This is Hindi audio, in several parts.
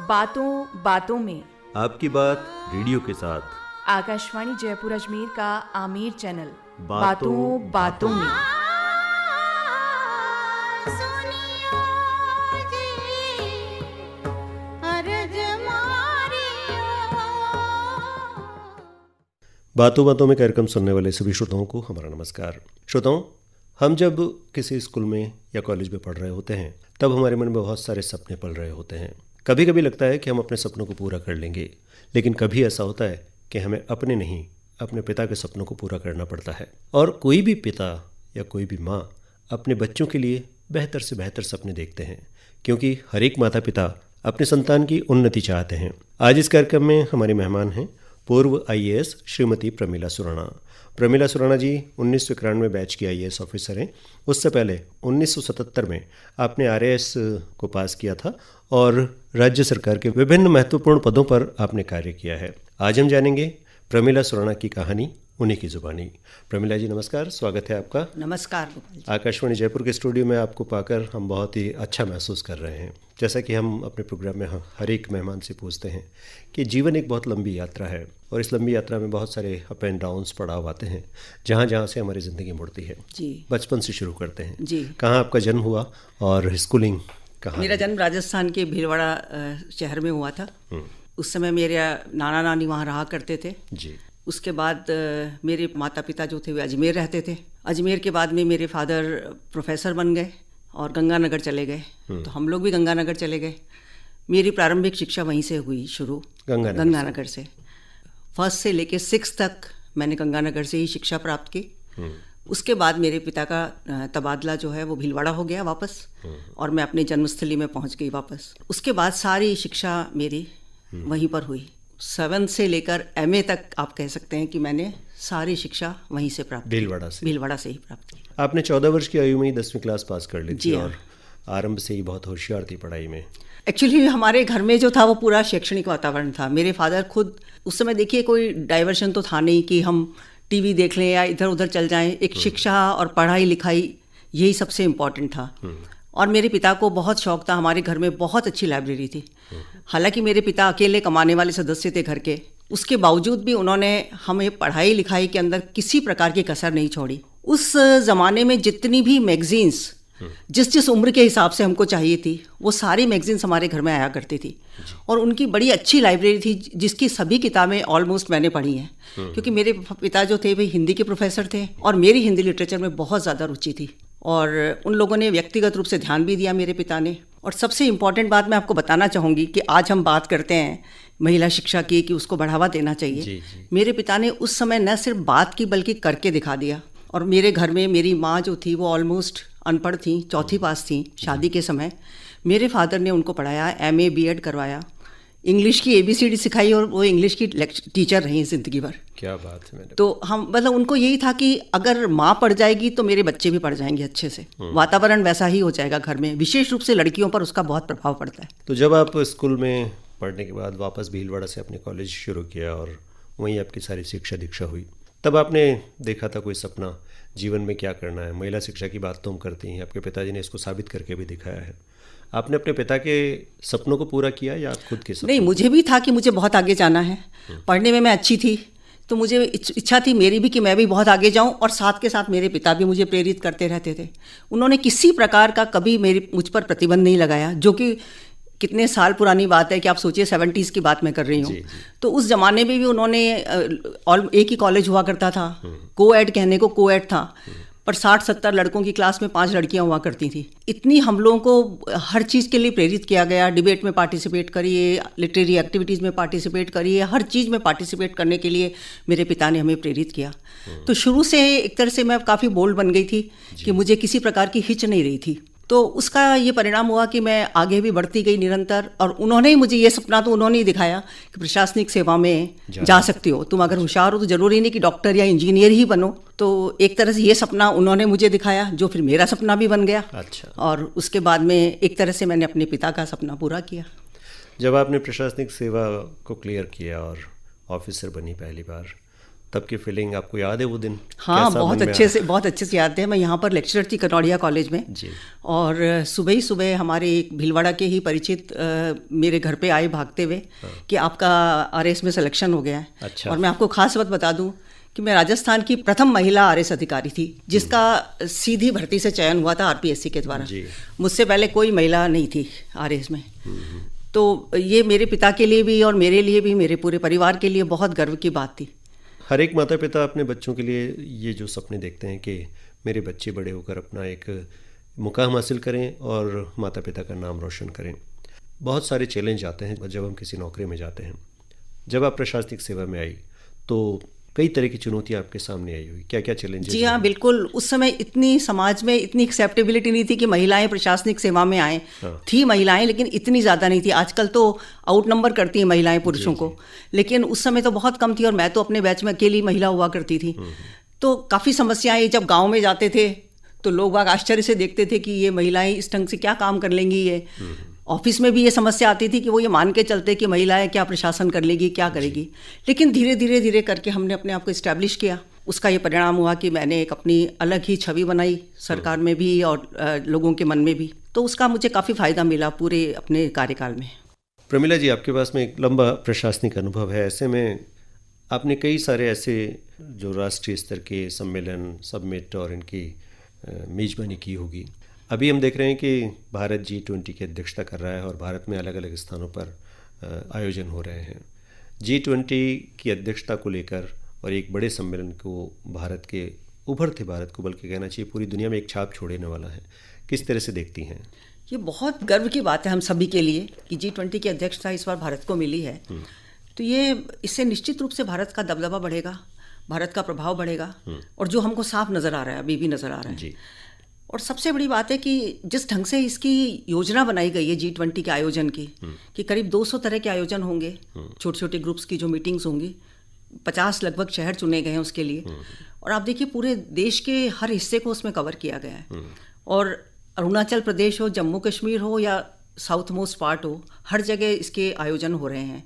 बातों बातों में आपकी बात रेडियो के साथ। आकाशवाणी जयपुर अजमेर का आमेर चैनल बातों बातों में। बातों बातों में कार्यक्रम सुनने वाले सभी श्रोताओं को हमारा नमस्कार। श्रोताओं, हम जब किसी स्कूल में या कॉलेज में पढ़ रहे होते हैं तब हमारे मन में बहुत सारे सपने पल रहे होते हैं। कभी कभी लगता है कि हम अपने सपनों को पूरा कर लेंगे, लेकिन कभी ऐसा होता है कि हमें अपने नहीं, अपने पिता के सपनों को पूरा करना पड़ता है। और कोई भी पिता या कोई भी माँ अपने बच्चों के लिए बेहतर से बेहतर सपने देखते हैं, क्योंकि हर एक माता पिता अपने संतान की उन्नति चाहते हैं। आज इस कार्यक्रम में हमारे मेहमान हैं पूर्व IAS श्रीमती प्रमिला सुराणा। प्रमिला सुराणा जी 1991 बैच की IAS ऑफिसर हैं। उससे पहले 1977 में आपने RAS को पास किया था और राज्य सरकार के विभिन्न महत्वपूर्ण पदों पर आपने कार्य किया है। आज हम जानेंगे प्रमिला सुराणा की कहानी उन्हीं की जुबानी। प्रमिला जी नमस्कार, स्वागत है आपका। नमस्कार। आकाशवाणी जयपुर के स्टूडियो में आपको पाकर हम बहुत ही अच्छा महसूस कर रहे हैं। जैसा कि हम अपने प्रोग्राम में हर एक मेहमान से पूछते हैं कि जीवन एक बहुत लंबी यात्रा है और इस लंबी यात्रा में बहुत सारे अप एंड डाउन्स पड़ाव आते हैं, जहाँ जहाँ से हमारी ज़िंदगी मुड़ती है। जी। बचपन से शुरू करते हैं जी। कहाँ आपका जन्म हुआ और स्कूलिंग कहाँ? मेरा जन्म राजस्थान के भीलवाड़ा शहर में हुआ था। उस समय मेरे नाना नानी वहाँ रहा करते थे। जी। उसके बाद मेरे माता पिता जो थे वे अजमेर रहते थे। अजमेर के बाद में मेरे फादर प्रोफेसर बन गए और गंगानगर चले गए, तो हम लोग भी गंगानगर चले गए। मेरी प्रारंभिक शिक्षा वहीं से हुई शुरू, गंगानगर से। फर्स्ट से लेके 6 तक मैंने गंगानगर से ही शिक्षा प्राप्त की। उसके बाद मेरे पिता का तबादला जो है वो भीलवाड़ा हो गया वापस, और मैं अपने जन्मस्थली में पहुंच गई वापस। उसके बाद सारी शिक्षा मेरी वहीं पर हुई। 7 से लेकर MA तक आप कह सकते हैं कि मैंने सारी शिक्षा वहीं से प्राप्त की, भीलवाड़ा से ही प्राप्त की। आपने 14 वर्ष की आयु में ही 10वीं क्लास पास कर ली थी। जी हाँ। और आरंभ से ही बहुत होशियार थी पढ़ाई में। एक्चुअली हमारे घर में जो था वो पूरा शैक्षणिक वातावरण था। मेरे फादर खुद उस समय, देखिए, कोई डाइवर्शन तो था नहीं कि हम टीवी देख लें या इधर उधर चल जाएं। एक शिक्षा और पढ़ाई लिखाई यही सबसे इम्पोर्टेंट था। और मेरे पिता को बहुत शौक था, हमारे घर में बहुत अच्छी लाइब्रेरी थी। हालांकि मेरे पिता अकेले कमाने वाले सदस्य थे घर के, उसके बावजूद भी उन्होंने हमें पढ़ाई लिखाई के अंदर किसी प्रकार की कसर नहीं छोड़ी। उस ज़माने में जितनी भी मैगजीन्स जिस जिस उम्र के हिसाब से हमको चाहिए थी, वो सारी मैगजीन्स हमारे घर में आया करती थी। और उनकी बड़ी अच्छी लाइब्रेरी थी, जिसकी सभी किताबें ऑलमोस्ट मैंने पढ़ी हैं। क्योंकि मेरे पिता जो थे वे हिंदी के प्रोफेसर थे और मेरी हिंदी लिटरेचर में बहुत ज़्यादा रुचि थी, और उन लोगों ने व्यक्तिगत रूप से ध्यान भी दिया मेरे पिता ने। और सबसे इम्पॉर्टेंट बात मैं आपको बताना चाहूँगी कि आज हम बात करते हैं महिला शिक्षा की, कि उसको बढ़ावा देना चाहिए। जी। मेरे पिता ने उस समय न सिर्फ बात की बल्कि करके दिखा दिया। और मेरे घर में मेरी माँ जो थी वो ऑलमोस्ट अनपढ़ थी, 4वीं पास थी शादी के समय। मेरे फादर ने उनको पढ़ाया, MA B.Ed करवाया, इंग्लिश की ABCD सिखाई, और वो इंग्लिश की टीचर रही ज़िंदगी भर। क्या बात है। तो हम मतलब उनको यही था कि अगर माँ पढ़ जाएगी तो मेरे बच्चे भी पढ़ जाएंगे अच्छे से। वातावरण वैसा ही हो जाएगा घर में। विशेष रूप से लड़कियों पर उसका बहुत प्रभाव पड़ता है। तो जब आप स्कूल में पढ़ने के बाद वापस भीलवाड़ा से अपने कॉलेज शुरू किया और वहीं आपकी सारी शिक्षा दीक्षा हुई, तब आपने देखा था कोई सपना जीवन में क्या करना है? महिला शिक्षा की बात तो हम करते हैं, आपके पिताजी ने इसको साबित करके भी दिखाया है। आपने अपने पिता के सपनों को पूरा किया या खुद के सपनों? नहीं, मुझे भी था कि मुझे बहुत आगे जाना है। पढ़ने में मैं अच्छी थी, तो मुझे इच्छा थी मेरी भी कि मैं भी बहुत आगे जाऊं, और साथ के साथ मेरे पिता भी मुझे प्रेरित करते रहते थे। उन्होंने किसी प्रकार का कभी मुझ पर प्रतिबंध नहीं लगाया, जो कि कितने साल पुरानी बात है कि आप सोचिए 70s की बात मैं कर रही हूँ। तो उस जमाने में भी उन्होंने एक ही कॉलेज हुआ करता था, को-एड कहने को को-एड था, पर 60-70 लड़कों की क्लास में 5 लड़कियां हुआ करती थी। इतनी हम लोगों को हर चीज़ के लिए प्रेरित किया गया। डिबेट में पार्टिसिपेट करिए, लिटरेरी एक्टिविटीज़ में पार्टिसिपेट करिए, हर चीज़ में पार्टिसिपेट करने के लिए मेरे पिता ने हमें प्रेरित किया। तो शुरू से एक तरह से मैं काफ़ी बोल्ड बन गई थी कि मुझे किसी प्रकार की हिच नहीं रही थी। तो उसका ये परिणाम हुआ कि मैं आगे भी बढ़ती गई निरंतर। और उन्होंने ही मुझे ये सपना तो उन्होंने ही दिखाया कि प्रशासनिक सेवा में जा सकती हो तुम, अगर होशियार हो तो ज़रूरी नहीं कि डॉक्टर या इंजीनियर ही बनो। तो एक तरह से ये सपना उन्होंने मुझे दिखाया, जो फिर मेरा सपना भी बन गया। अच्छा। और उसके बाद में एक तरह से मैंने अपने पिता का सपना पूरा किया। जब आपने प्रशासनिक सेवा को क्लियर किया और ऑफिसर बनी पहली बार, तब की फीलिंग आपको याद है वो दिन? हाँ, कैसा बहुत मन में अच्छे से बहुत अच्छे से याद है। मैं यहाँ पर लेक्चरर थी कनौड़िया कॉलेज में जी। और सुबह ही सुबह हमारे एक भीलवाड़ा के ही परिचित मेरे घर पे आए भागते हुए कि आपका आरएस में सिलेक्शन हो गया है। अच्छा। और मैं आपको खास बात बता दूं कि मैं राजस्थान की प्रथम महिला आरएस अधिकारी थी जिसका सीधी भर्ती से चयन हुआ था आरपीएससी के द्वारा। जी। मुझसे पहले कोई महिला नहीं थी आरएस में। तो ये मेरे पिता के लिए भी और मेरे लिए भी, मेरे पूरे परिवार के लिए बहुत गर्व की बात थी। हर एक माता पिता अपने बच्चों के लिए ये जो सपने देखते हैं कि मेरे बच्चे बड़े होकर अपना एक मुकाम हासिल करें और माता पिता का नाम रोशन करें। बहुत सारे चैलेंज आते हैं जब हम किसी नौकरी में जाते हैं। जब आप प्रशासनिक सेवा में आई तो कई तरह की चुनौतियां आपके सामने आई हुई, क्या क्या चैलेंजेस? जी हाँ, बिल्कुल। उस समय इतनी समाज में इतनी एक्सेप्टेबिलिटी नहीं थी कि महिलाएं प्रशासनिक सेवा में आएँ। थी महिलाएं, लेकिन इतनी ज़्यादा नहीं थी। आजकल तो आउट नंबर करती हैं महिलाएं पुरुषों को, लेकिन उस समय तो बहुत कम थी और मैं तो अपने बैच में अकेली महिला हुआ करती थी। तो काफ़ी समस्याएं, जब गाँव में जाते थे तो लोग बाग आश्चर्य से देखते थे कि ये महिलाएं इस ढंग से क्या काम कर लेंगी। ये ऑफिस में भी ये समस्या आती थी कि वो ये मान के चलते कि महिलाएं क्या प्रशासन कर लेगी, क्या करेगी। लेकिन धीरे धीरे धीरे करके हमने अपने आप को इस्टेब्लिश किया। उसका ये परिणाम हुआ कि मैंने एक अपनी अलग ही छवि बनाई सरकार में भी और लोगों के मन में भी। तो उसका मुझे काफ़ी फ़ायदा मिला पूरे अपने कार्यकाल में। प्रमिला जी, आपके पास में एक लंबा प्रशासनिक अनुभव है। ऐसे में आपने कई सारे ऐसे जो राष्ट्रीय स्तर के सम्मेलन, समिट और इनकी मेजबानी की होगी। अभी हम देख रहे हैं कि भारत G20 की अध्यक्षता कर रहा है और भारत में अलग अलग स्थानों पर आयोजन हो रहे हैं। G20 की अध्यक्षता को लेकर और एक बड़े सम्मेलन को भारत के उभरते भारत को बल्कि कहना चाहिए पूरी दुनिया में एक छाप छोड़ने वाला है, किस तरह से देखती हैं? ये बहुत गर्व की बात है हम सभी के लिए कि G20 की अध्यक्षता इस बार भारत को मिली है। तो ये इससे निश्चित रूप से भारत का दबदबा बढ़ेगा, भारत का प्रभाव बढ़ेगा और जो हमको साफ नज़र आ रहा है, अभी भी नज़र आ रहा है। जी। और सबसे बड़ी बात है कि जिस ढंग से इसकी योजना बनाई गई है G20 के आयोजन की, कि करीब 200 तरह के आयोजन होंगे, छोटे छोटे ग्रुप्स की जो मीटिंग्स होंगी, 50 लगभग शहर चुने गए हैं उसके लिए। और आप देखिए पूरे देश के हर हिस्से को उसमें कवर किया गया है। और अरुणाचल प्रदेश हो, जम्मू कश्मीर हो या साउथ मोस्ट पार्ट हो, हर जगह इसके आयोजन हो रहे हैं।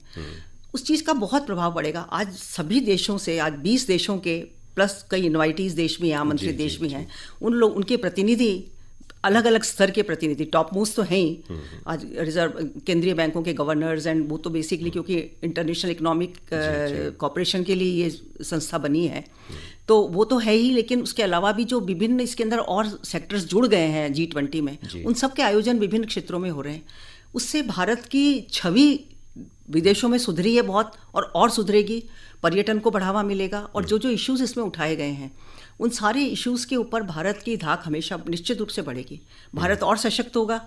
उस चीज़ का बहुत प्रभाव पड़ेगा। आज सभी देशों से, आज 20 देशों के प्लस कई इन्वाइटीज देश भी हैं, आमंत्रित देश भी हैं, उन लोग उनके प्रतिनिधि अलग अलग स्तर के प्रतिनिधि, टॉप मोस्ट तो हैं ही। आज रिजर्व केंद्रीय बैंकों के गवर्नर्स एंड वो तो बेसिकली क्योंकि इंटरनेशनल इकोनॉमिक कॉपरेशन के लिए ये संस्था बनी है तो वो तो है ही, लेकिन उसके अलावा भी जो विभिन्न इसके अंदर और सेक्टर्स जुड़ गए हैं G20 में, उन सब के आयोजन विभिन्न क्षेत्रों में हो रहे हैं। उससे भारत की छवि विदेशों में सुधरी है बहुत और सुधरेगी। पर्यटन को बढ़ावा मिलेगा और जो जो इश्यूज इसमें उठाए गए हैं उन सारे इश्यूज के ऊपर भारत की धाक हमेशा निश्चित रूप से बढ़ेगी। भारत और सशक्त होगा।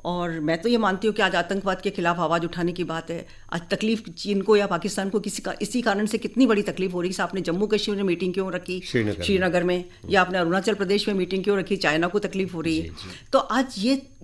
और मैं तो ये मानती हूँ कि आज आतंकवाद के खिलाफ आवाज़ उठाने की बात है। आज तकलीफ चीन को या पाकिस्तान को इसी कारण से कितनी बड़ी तकलीफ हो रही है। आपने जम्मू कश्मीर में मीटिंग क्यों रखी श्रीनगर में, या आपने अरुणाचल प्रदेश में मीटिंग क्यों रखी, चाइना को तकलीफ हो रही है। तो आज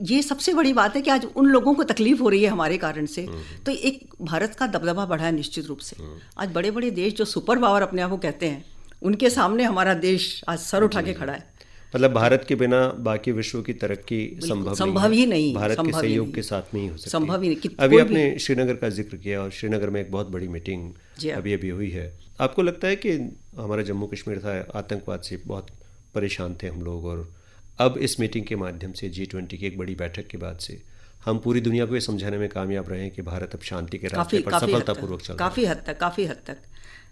ये सबसे बड़ी बात है कि आज उन लोगों को तकलीफ हो रही है हमारे कारण से। तो एक भारत का दबदबा बढ़ा है निश्चित रूप से। आज बड़े बड़े देश जो सुपर पावर अपने आप को कहते हैं, उनके सामने हमारा देश आज सर उठा के खड़ा है। मतलब भारत के बिना बाकी विश्व की तरक्की संभव ही नहीं, भारत के सहयोग के साथ नहीं हो सकती, संभव ही नहीं। अभी आपने श्रीनगर का जिक्र किया और श्रीनगर में एक बहुत बड़ी मीटिंग अभी हुई है। आपको लगता है कि हमारा जम्मू कश्मीर था, आतंकवाद से बहुत परेशान थे हम लोग, और अब इस मीटिंग के माध्यम से G20 की एक बड़ी बैठक के बाद से हम पूरी दुनिया को ये समझाने में कामयाब रहे हैं कि भारत अब शांति के रास्ते पर सफलतापूर्वक चल रहा है। काफ़ी हद तक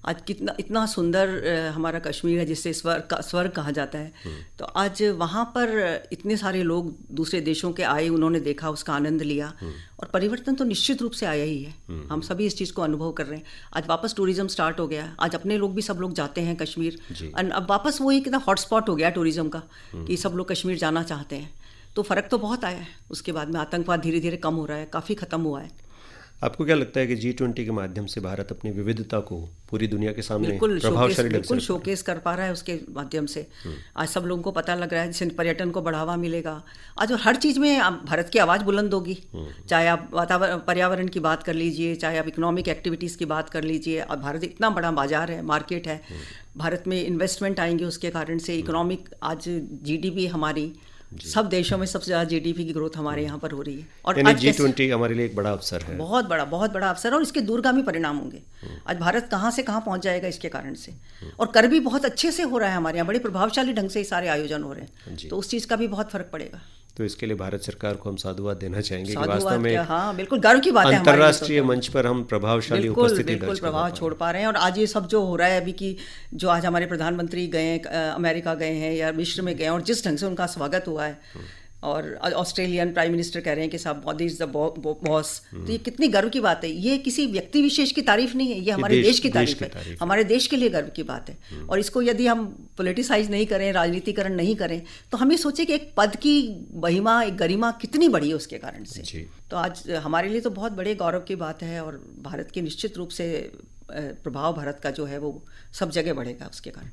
आज इतना सुंदर हमारा कश्मीर है जिसे स्वर्ग कहा जाता है। तो आज वहाँ पर इतने सारे लोग दूसरे देशों के आए, उन्होंने देखा, उसका आनंद लिया और परिवर्तन तो निश्चित रूप से आया ही है। हम सभी इस चीज़ को अनुभव कर रहे हैं। आज वापस टूरिज्म स्टार्ट हो गया। आज अपने लोग भी सब लोग जाते हैं कश्मीर। अब वापस वही कितना हॉटस्पॉट हो गया टूरिज्म का कि सब लोग कश्मीर जाना चाहते हैं। तो फ़र्क तो बहुत आया है। उसके बाद में आतंकवाद धीरे धीरे कम हो रहा है, काफ़ी ख़त्म हुआ है। आपको क्या लगता है कि G20 के माध्यम से भारत अपनी विविधता को पूरी दुनिया के सामने प्रभावशाली बिल्कुल शोकेस कर पा रहा है उसके माध्यम से। आज सब लोगों को पता लग रहा है, जिससे पर्यटन को बढ़ावा मिलेगा। आज हर चीज़ में भारत की आवाज़ बुलंद होगी। चाहे आप पर्यावरण की बात कर लीजिए, चाहे आप इकोनॉमिक एक्टिविटीज़ की बात कर लीजिए। अब भारत इतना बड़ा बाजार है, मार्केट है। भारत में इन्वेस्टमेंट आएंगे उसके कारण से। इकोनॉमिक आज GDP हमारी सब देशों में सबसे ज़्यादा जीडीपी की ग्रोथ हमारे यहाँ पर हो रही है। और यानी आज G20 हमारे लिए एक बड़ा अवसर है। बहुत बड़ा अवसर है और इसके दूरगामी परिणाम होंगे। आज भारत कहाँ से कहाँ पहुँच जाएगा इसके कारण से। और कर भी बहुत अच्छे से हो रहा है हमारे यहाँ, बड़े प्रभावशाली ढंग से ये सारे आयोजन हो रहे हैं, तो उस चीज़ का भी बहुत फर्क पड़ेगा। तो इसके लिए भारत सरकार को हम साधुवाद देना चाहेंगे कि साधुवाद वास्तव में क्या, हाँ बिल्कुल गर्व की बात है हमारे लिए। अंतर्राष्ट्रीय मंच पर हम प्रभावशाली उपस्थिति बिल्कुल दर्ज कर प्रभाव छोड़ पा रहे हैं। और आज ये सब जो हो रहा है अभी की, जो आज हमारे प्रधानमंत्री गए हैं, अमेरिका गए हैं या विश्व में गए हैं, और जिस ढंग से उनका स्वागत हुआ है, और ऑस्ट्रेलियन प्राइम मिनिस्टर कह रहे हैं कि साहब मोदी इज द बॉस, तो ये कितनी गर्व की बात है। ये किसी व्यक्ति विशेष की तारीफ नहीं है, ये हमारे देश की तारीफ है, हमारे देश के लिए गर्व की बात है। और इसको यदि हम पॉलिटिसाइज नहीं करें, राजनीतिकरण नहीं करें, तो हम ये सोचे कि एक पद की महिमा, एक गरिमा कितनी बड़ी है उसके कारण से। तो आज हमारे लिए तो बहुत बड़े गौरव की बात है, और भारत की निश्चित रूप से प्रभाव भारत का जो है वो सब जगह बढ़ेगा उसके कारण।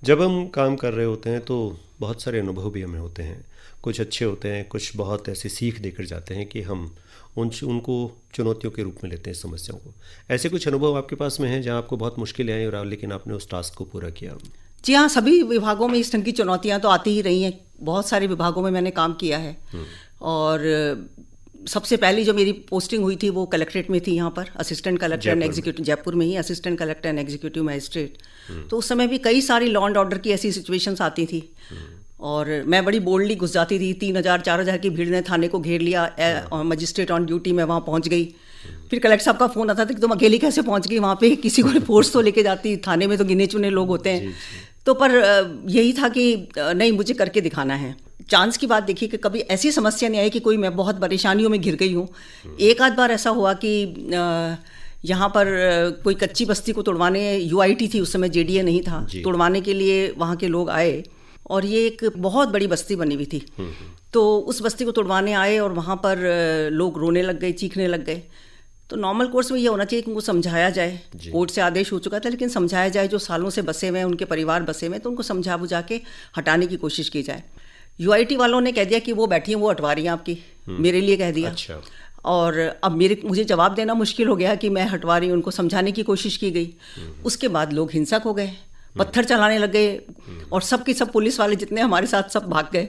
जब हम काम कर रहे होते हैं तो बहुत सारे अनुभव भी हमें होते हैं, कुछ अच्छे होते हैं, कुछ बहुत ऐसी सीख देकर जाते हैं कि हम उनको चुनौतियों के रूप में लेते हैं, समस्याओं को। ऐसे कुछ अनुभव आपके पास में हैं जहां आपको बहुत मुश्किलें आई और लेकिन आपने उस टास्क को पूरा किया? जी हाँ, सभी विभागों में इस ढंग की चुनौतियाँ तो आती ही रही हैं। बहुत सारे विभागों में मैंने काम किया है। और सबसे पहली जो मेरी पोस्टिंग हुई थी वो कलेक्ट्रेट में थी, यहाँ पर assistant collector and executive, Jaipur में ही assistant collector and executive magistrate. तो उस समय भी कई सारी लॉ एंड ऑर्डर की ऐसी सिचुएशंस आती थी, और मैं बड़ी बोल्डली घुस जाती थी। 3,000-4,000 की भीड़ ने थाने को घेर लिया, मजिस्ट्रेट ऑन ड्यूटी, मैं वहाँ पहुँच गई। फिर कलेक्टर साहब का फ़ोन आता था कि तुम अकेली कैसे पहुँच गई वहाँ पे, किसी को फोर्स तो लेके जाती, थाने में तो गिने चुने लोग होते हैं। तो पर यही था कि नहीं, मुझे करके दिखाना है। चांस की बात देखिए कि कभी ऐसी समस्या नहीं आई कि कोई मैं बहुत परेशानियों में घिर गई हूँ। एक आध बार ऐसा हुआ कि यहाँ पर कोई कच्ची बस्ती को तोड़वाने, UIT थी उस समय, JDA नहीं था, तोड़वाने के लिए वहाँ के लोग आए, और ये एक बहुत बड़ी बस्ती बनी हुई थी। तो उस बस्ती को तोड़वाने आए और वहाँ पर लोग रोने लग गए, चीखने लग गए। तो नॉर्मल कोर्स में ये होना चाहिए कि उनको समझाया जाए, कोर्ट से आदेश हो चुका था, लेकिन समझाया जाए, जो सालों से बसे हुए हैं, उनके परिवार बसे हुए हैं, तो उनको समझा बुझा के हटाने की कोशिश की जाए। UIT वालों ने कह दिया कि वो बैठी हैं, वो हटवा रही हैं आपकी, मेरे लिए कह दिया। अच्छा। और अब मुझे जवाब देना मुश्किल हो गया कि मैं हटवा रही हूँ, उनको समझाने की कोशिश की गई। उसके बाद लोग हिंसक हो गए, पत्थर चलाने लग गए, और सब के सब पुलिस वाले जितने हमारे साथ सब भाग गए।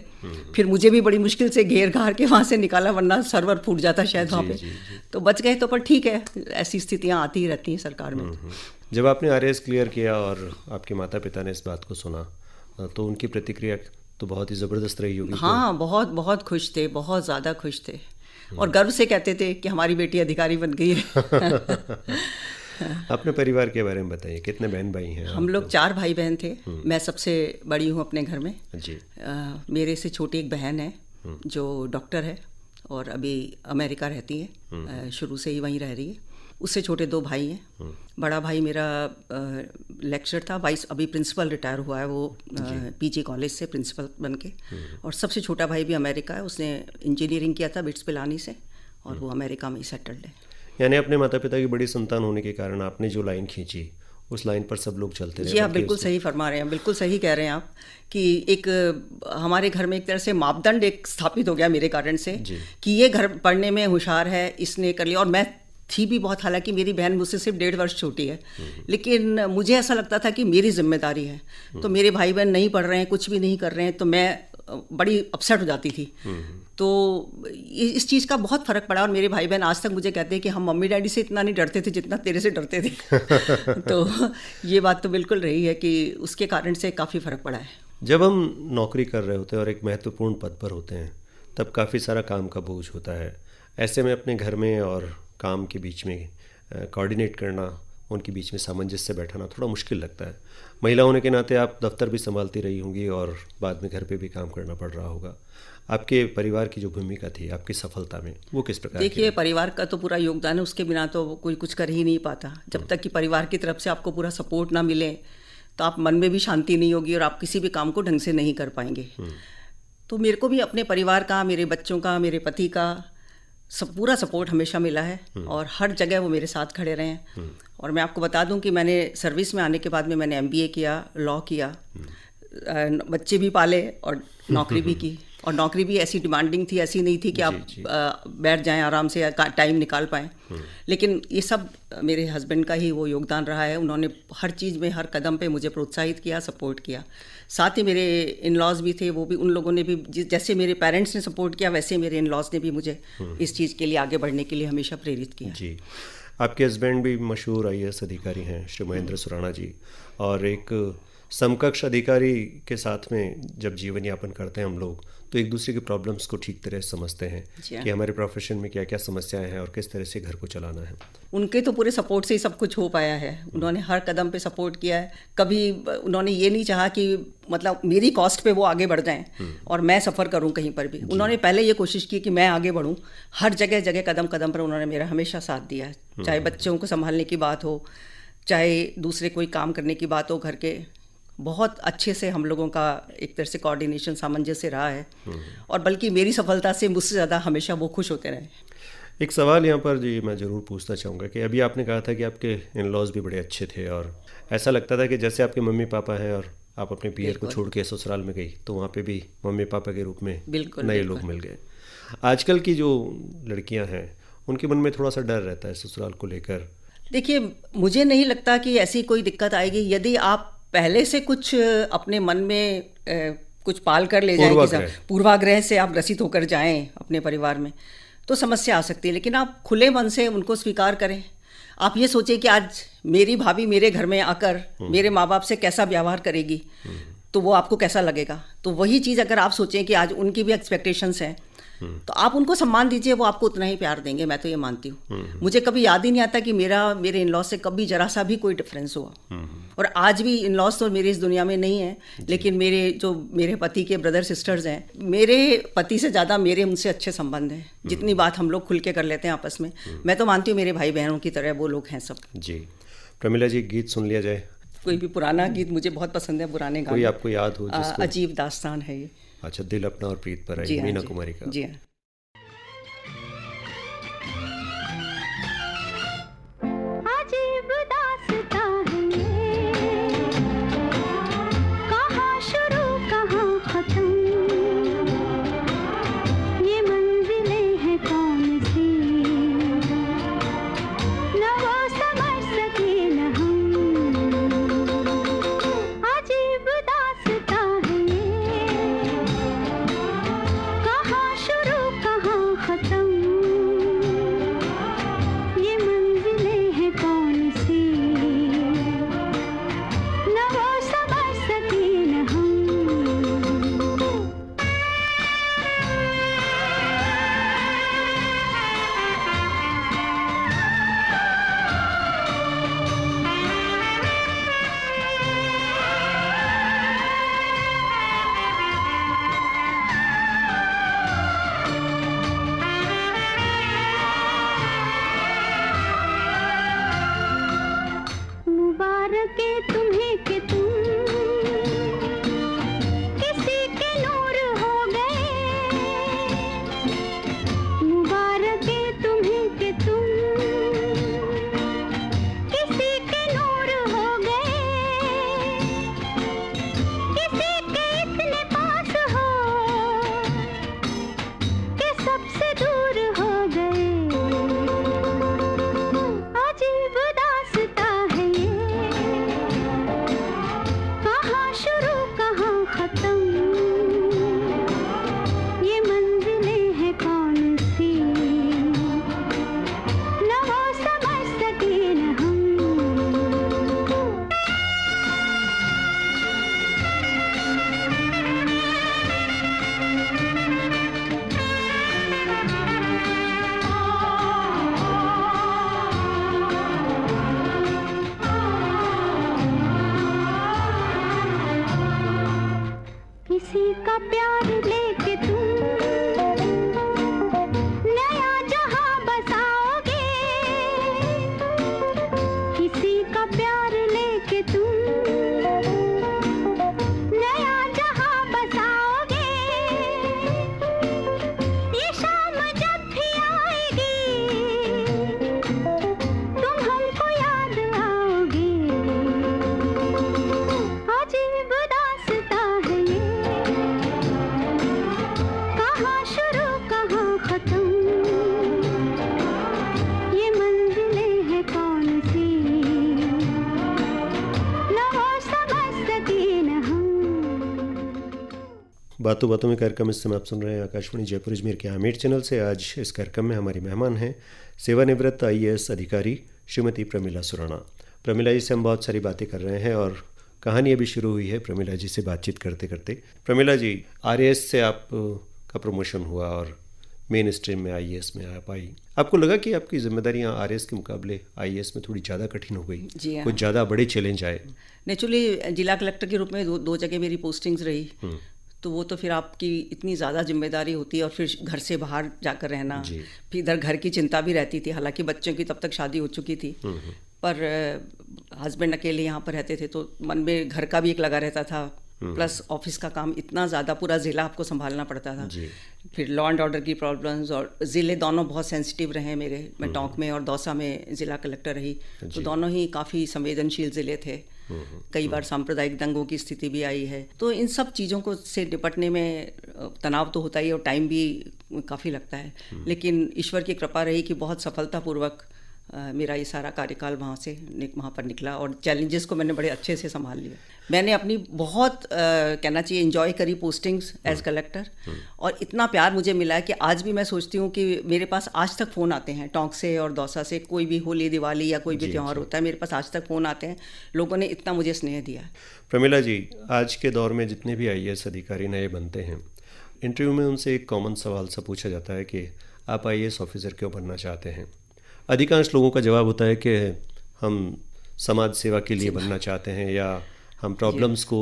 फिर मुझे भी बड़ी मुश्किल से घेर घार के वहाँ से निकाला, वरना सर्वर फूट जाता शायद वहाँ पे। तो बच गए। तो पर ठीक है, ऐसी स्थितियाँ आती ही रहती हैं सरकार में। जब आपने RAS क्लियर किया और आपके माता पिता ने इस बात को सुना, तो उनकी प्रतिक्रिया तो बहुत ही ज़बरदस्त रही होगी। हाँ, बहुत बहुत खुश थे, बहुत ज़्यादा खुश थे, और गर्व से कहते थे कि हमारी बेटी अधिकारी बन गई है। अपने परिवार के बारे में बताइए, कितने बहन भाई हैं? हम लोग 4 भाई बहन थे। मैं सबसे बड़ी हूँ अपने घर में जी। मेरे से छोटी एक बहन है जो डॉक्टर है और अभी अमेरिका रहती है, शुरू से ही वहीं रह रही है। उससे छोटे 2 भाई हैं। बड़ा भाई मेरा लेक्चर था, अभी प्रिंसिपल रिटायर हुआ है वो, PG कॉलेज से प्रिंसिपल बन के। और सबसे छोटा भाई भी अमेरिका है, उसने इंजीनियरिंग किया था बिट्स पिलानी से, और वो अमेरिका में ही सेटल्ड है। यानी अपने माता पिता की बड़ी संतान होने के कारण आपने जो लाइन खींची, उस लाइन पर सब लोग चलते रहे। जी, आप बिल्कुल सही फरमा रहे हैं, बिल्कुल सही कह रहे हैं आप, कि एक हमारे घर में एक तरह से मापदंड एक स्थापित हो गया मेरे कारण से, कि ये घर पढ़ने में होशियार है, इसने कर लिया। और मैं थी भी बहुत, हालांकि मेरी बहन मुझसे सिर्फ 1.5 वर्ष छोटी है, लेकिन मुझे ऐसा लगता था कि मेरी जिम्मेदारी है। तो मेरे भाई बहन नहीं पढ़ रहे हैं, कुछ भी नहीं कर रहे हैं, तो मैं बड़ी अपसेट हो जाती थी। तो इस चीज़ का बहुत फ़र्क पड़ा, और मेरे भाई बहन आज तक मुझे कहते हैं कि हम मम्मी डैडी से इतना नहीं डरते थे जितना तेरे से डरते थे। तो ये बात तो बिल्कुल रही है कि उसके कारण से काफ़ी फ़र्क पड़ा है। जब हम नौकरी कर रहे होते हैं और एक महत्वपूर्ण पद पर होते हैं, तब काफ़ी सारा काम का बोझ होता है। ऐसे में अपने घर में और काम के बीच में कोऑर्डिनेट करना, उनके बीच में सामंजस्य बैठाना थोड़ा मुश्किल लगता है। महिला होने के नाते आप दफ्तर भी संभालती रही होंगी और बाद में घर पे भी काम करना पड़ रहा होगा। आपके परिवार की जो भूमिका थी आपकी सफलता में, वो किस प्रकार? देखिए, परिवार का तो पूरा योगदान है, उसके बिना तो कोई कुछ कर ही नहीं पाता। जब तक कि परिवार की तरफ से आपको पूरा सपोर्ट ना मिले, तो आप मन में भी शांति नहीं होगी और आप किसी भी काम को ढंग से नहीं कर पाएंगे। तो मेरे को भी अपने परिवार का, मेरे बच्चों का, मेरे पति का पूरा सपोर्ट हमेशा मिला है, और हर जगह वो मेरे साथ खड़े रहे हैं। और मैं आपको बता दूं कि मैंने सर्विस में आने के बाद में मैंने MBA किया, लॉ किया, बच्चे भी पाले और नौकरी भी की। और नौकरी भी ऐसी डिमांडिंग थी, ऐसी नहीं थी कि आप बैठ जाएं आराम से, टाइम निकाल पाएँ। लेकिन ये सब मेरे हस्बैंड का ही वो योगदान रहा है। उन्होंने हर चीज़ में, हर कदम पे मुझे प्रोत्साहित किया, सपोर्ट किया। साथ ही मेरे इन लॉज भी थे, वो भी, उन लोगों ने भी, जैसे मेरे पेरेंट्स ने सपोर्ट किया वैसे मेरे इन लॉज ने भी मुझे इस चीज़ के लिए, आगे बढ़ने के लिए हमेशा प्रेरित किया। जी, आपके हस्बैंड भी मशहूर IAS अधिकारी हैं, श्री महेंद्र सुराणा जी, और एक समकक्ष अधिकारी के साथ में जब जीवन यापन करते हैं हम लोग, तो एक दूसरे की प्रॉब्लम्स को ठीक तरह से समझते हैं कि हमारे प्रोफेशन में क्या क्या समस्याएं हैं और किस तरह से घर को चलाना है। उनके तो पूरे सपोर्ट से ही सब कुछ हो पाया है। उन्होंने हर कदम पे सपोर्ट किया है। कभी उन्होंने ये नहीं चाहा कि मतलब मेरी कॉस्ट पे वो आगे बढ़ जाएं और मैं सफ़र करूं कहीं पर भी। उन्होंने पहले ये कोशिश की कि मैं आगे बढ़ूं। हर जगह जगह, कदम कदम पर उन्होंने मेरा हमेशा साथ दिया है। चाहे बच्चों को संभालने की बात हो, चाहे दूसरे कोई काम करने की बात हो घर के, बहुत अच्छे से हम लोगों का एक तरह से कोऑर्डिनेशन, सामंजस्य रहा है। और बल्कि मेरी सफलता से मुझसे ज़्यादा हमेशा वो खुश होते रहे। एक सवाल यहाँ पर जी मैं ज़रूर पूछना चाहूँगा कि अभी आपने कहा था कि आपके इन लॉज भी बड़े अच्छे थे और ऐसा लगता था कि जैसे आपके मम्मी पापा हैं और आप अपने पियर को छोड़ के ससुराल में गई तो वहाँ पे भी मम्मी पापा के रूप में नए लोग मिल गए। आजकल की जो लड़कियाँ हैं उनके मन में थोड़ा सा डर रहता है ससुराल को लेकर। देखिए, मुझे नहीं लगता कि ऐसी कोई दिक्कत आएगी यदि आप पहले से कुछ अपने मन में कुछ पाल कर ले जाएं, पूर्वाग्रह से आप ग्रसित होकर जाएं अपने परिवार में, तो समस्या आ सकती है। लेकिन आप खुले मन से उनको स्वीकार करें। आप ये सोचें कि आज मेरी भाभी मेरे घर में आकर मेरे माँ बाप से कैसा व्यवहार करेगी, तो वो आपको कैसा लगेगा। तो वही चीज़ अगर आप सोचें कि आज उनकी भी एक्सपेक्टेशंस हैं, तो आप उनको सम्मान दीजिए, वो आपको उतना ही प्यार देंगे। मैं तो ये मानती हूँ। मुझे कभी याद ही नहीं आता कि मेरे इन लॉज से कभी जरा सा भी कोई डिफरेंस हुआ। और आज भी इन लॉज तो मेरे इस दुनिया में नहीं है, लेकिन मेरे पति के ब्रदर सिस्टर्स हैं, मेरे पति से ज़्यादा मेरे उनसे अच्छे संबंध हैं। जितनी बात हम लोग खुल के कर लेते हैं आपस में, मैं तो मानती हूँ मेरे भाई बहनों की तरह वो लोग हैं सब। जी, प्रमिला जी, गीत सुन लिया जाए। कोई भी पुराना गीत मुझे बहुत पसंद है, पुराने गाने। कोई आपको याद हो जिसको? अजीब दास्तान है ये। अच्छा, दिल अपना और प्रीत पर आई, मीना कुमारी का। जी हाँ। शुरू बातों बातों में कार्यक्रम इस समय आप सुन रहे हैं आकाशवाणी जयपुर अजमेर के आमेर चैनल से। आज इस कार्यक्रम में हमारी मेहमान हैं सेवानिवृत्त IAS अधिकारी श्रीमती प्रमिला सुराणा। प्रमिला जी से हम बहुत सारी बातें कर रहे हैं और कहानी अभी शुरू हुई है प्रमिला जी से बातचीत करते करते। प्रमिला जी, RAS से आप का प्रमोशन हुआ और मेन स्ट्रीम में IAS में आप आई। आपको लगा कि आपकी जिम्मेदारियां RAS के मुकाबले IAS में थोड़ी ज़्यादा कठिन हो गई? जी हाँ। कुछ ज़्यादा बड़े चैलेंज आए? नेचुरली जिला कलेक्टर के रूप में दो जगह मेरी पोस्टिंग्स रही, तो वो तो फिर आपकी इतनी ज़्यादा जिम्मेदारी होती है और फिर घर से बाहर जाकर रहना, फिर इधर घर की चिंता भी रहती थी। हालांकि बच्चों की तब तक शादी हो चुकी थी, पर हस्बैंड अकेले यहाँ पर रहते थे तो मन में घर का भी एक लगा रहता था, प्लस ऑफिस का काम इतना ज़्यादा, पूरा ज़िला आपको संभालना पड़ता था। फिर लॉ एंड ऑर्डर की प्रॉब्लम्स, और ज़िले दोनों बहुत सेंसिटिव रहे मेरे। मैं टोंक में और दौसा में ज़िला कलेक्टर रही, तो दोनों ही काफ़ी संवेदनशील ज़िले थे। कई बार सांप्रदायिक दंगों की स्थिति भी आई है, तो इन सब चीज़ों को से निपटने में तनाव तो होता ही है और टाइम भी काफ़ी लगता है। लेकिन ईश्वर की कृपा रही कि बहुत सफलतापूर्वक मेरा ये सारा कार्यकाल वहाँ पर निकला और चैलेंजेस को मैंने बड़े अच्छे से संभाल लिया। मैंने अपनी बहुत कहना चाहिए एंजॉय करी पोस्टिंग्स एज कलेक्टर, और इतना प्यार मुझे मिला है कि आज भी मैं सोचती हूँ कि मेरे पास आज तक फ़ोन आते हैं टोंक से और दौसा से। कोई भी होली दिवाली या कोई भी त्यौहार होता है, मेरे पास आज तक फ़ोन आते हैं। लोगों ने इतना मुझे स्नेह दिया है। प्रमिला जी, आज के दौर में जितने भी IAS अधिकारी नए बनते हैं, इंटरव्यू में उनसे एक कॉमन सवाल सा पूछा जाता है कि आप IAS ऑफिसर क्यों बनना चाहते हैं? अधिकांश लोगों का जवाब होता है कि हम समाज सेवा के लिए बनना चाहते हैं, या हम प्रॉब्लम्स को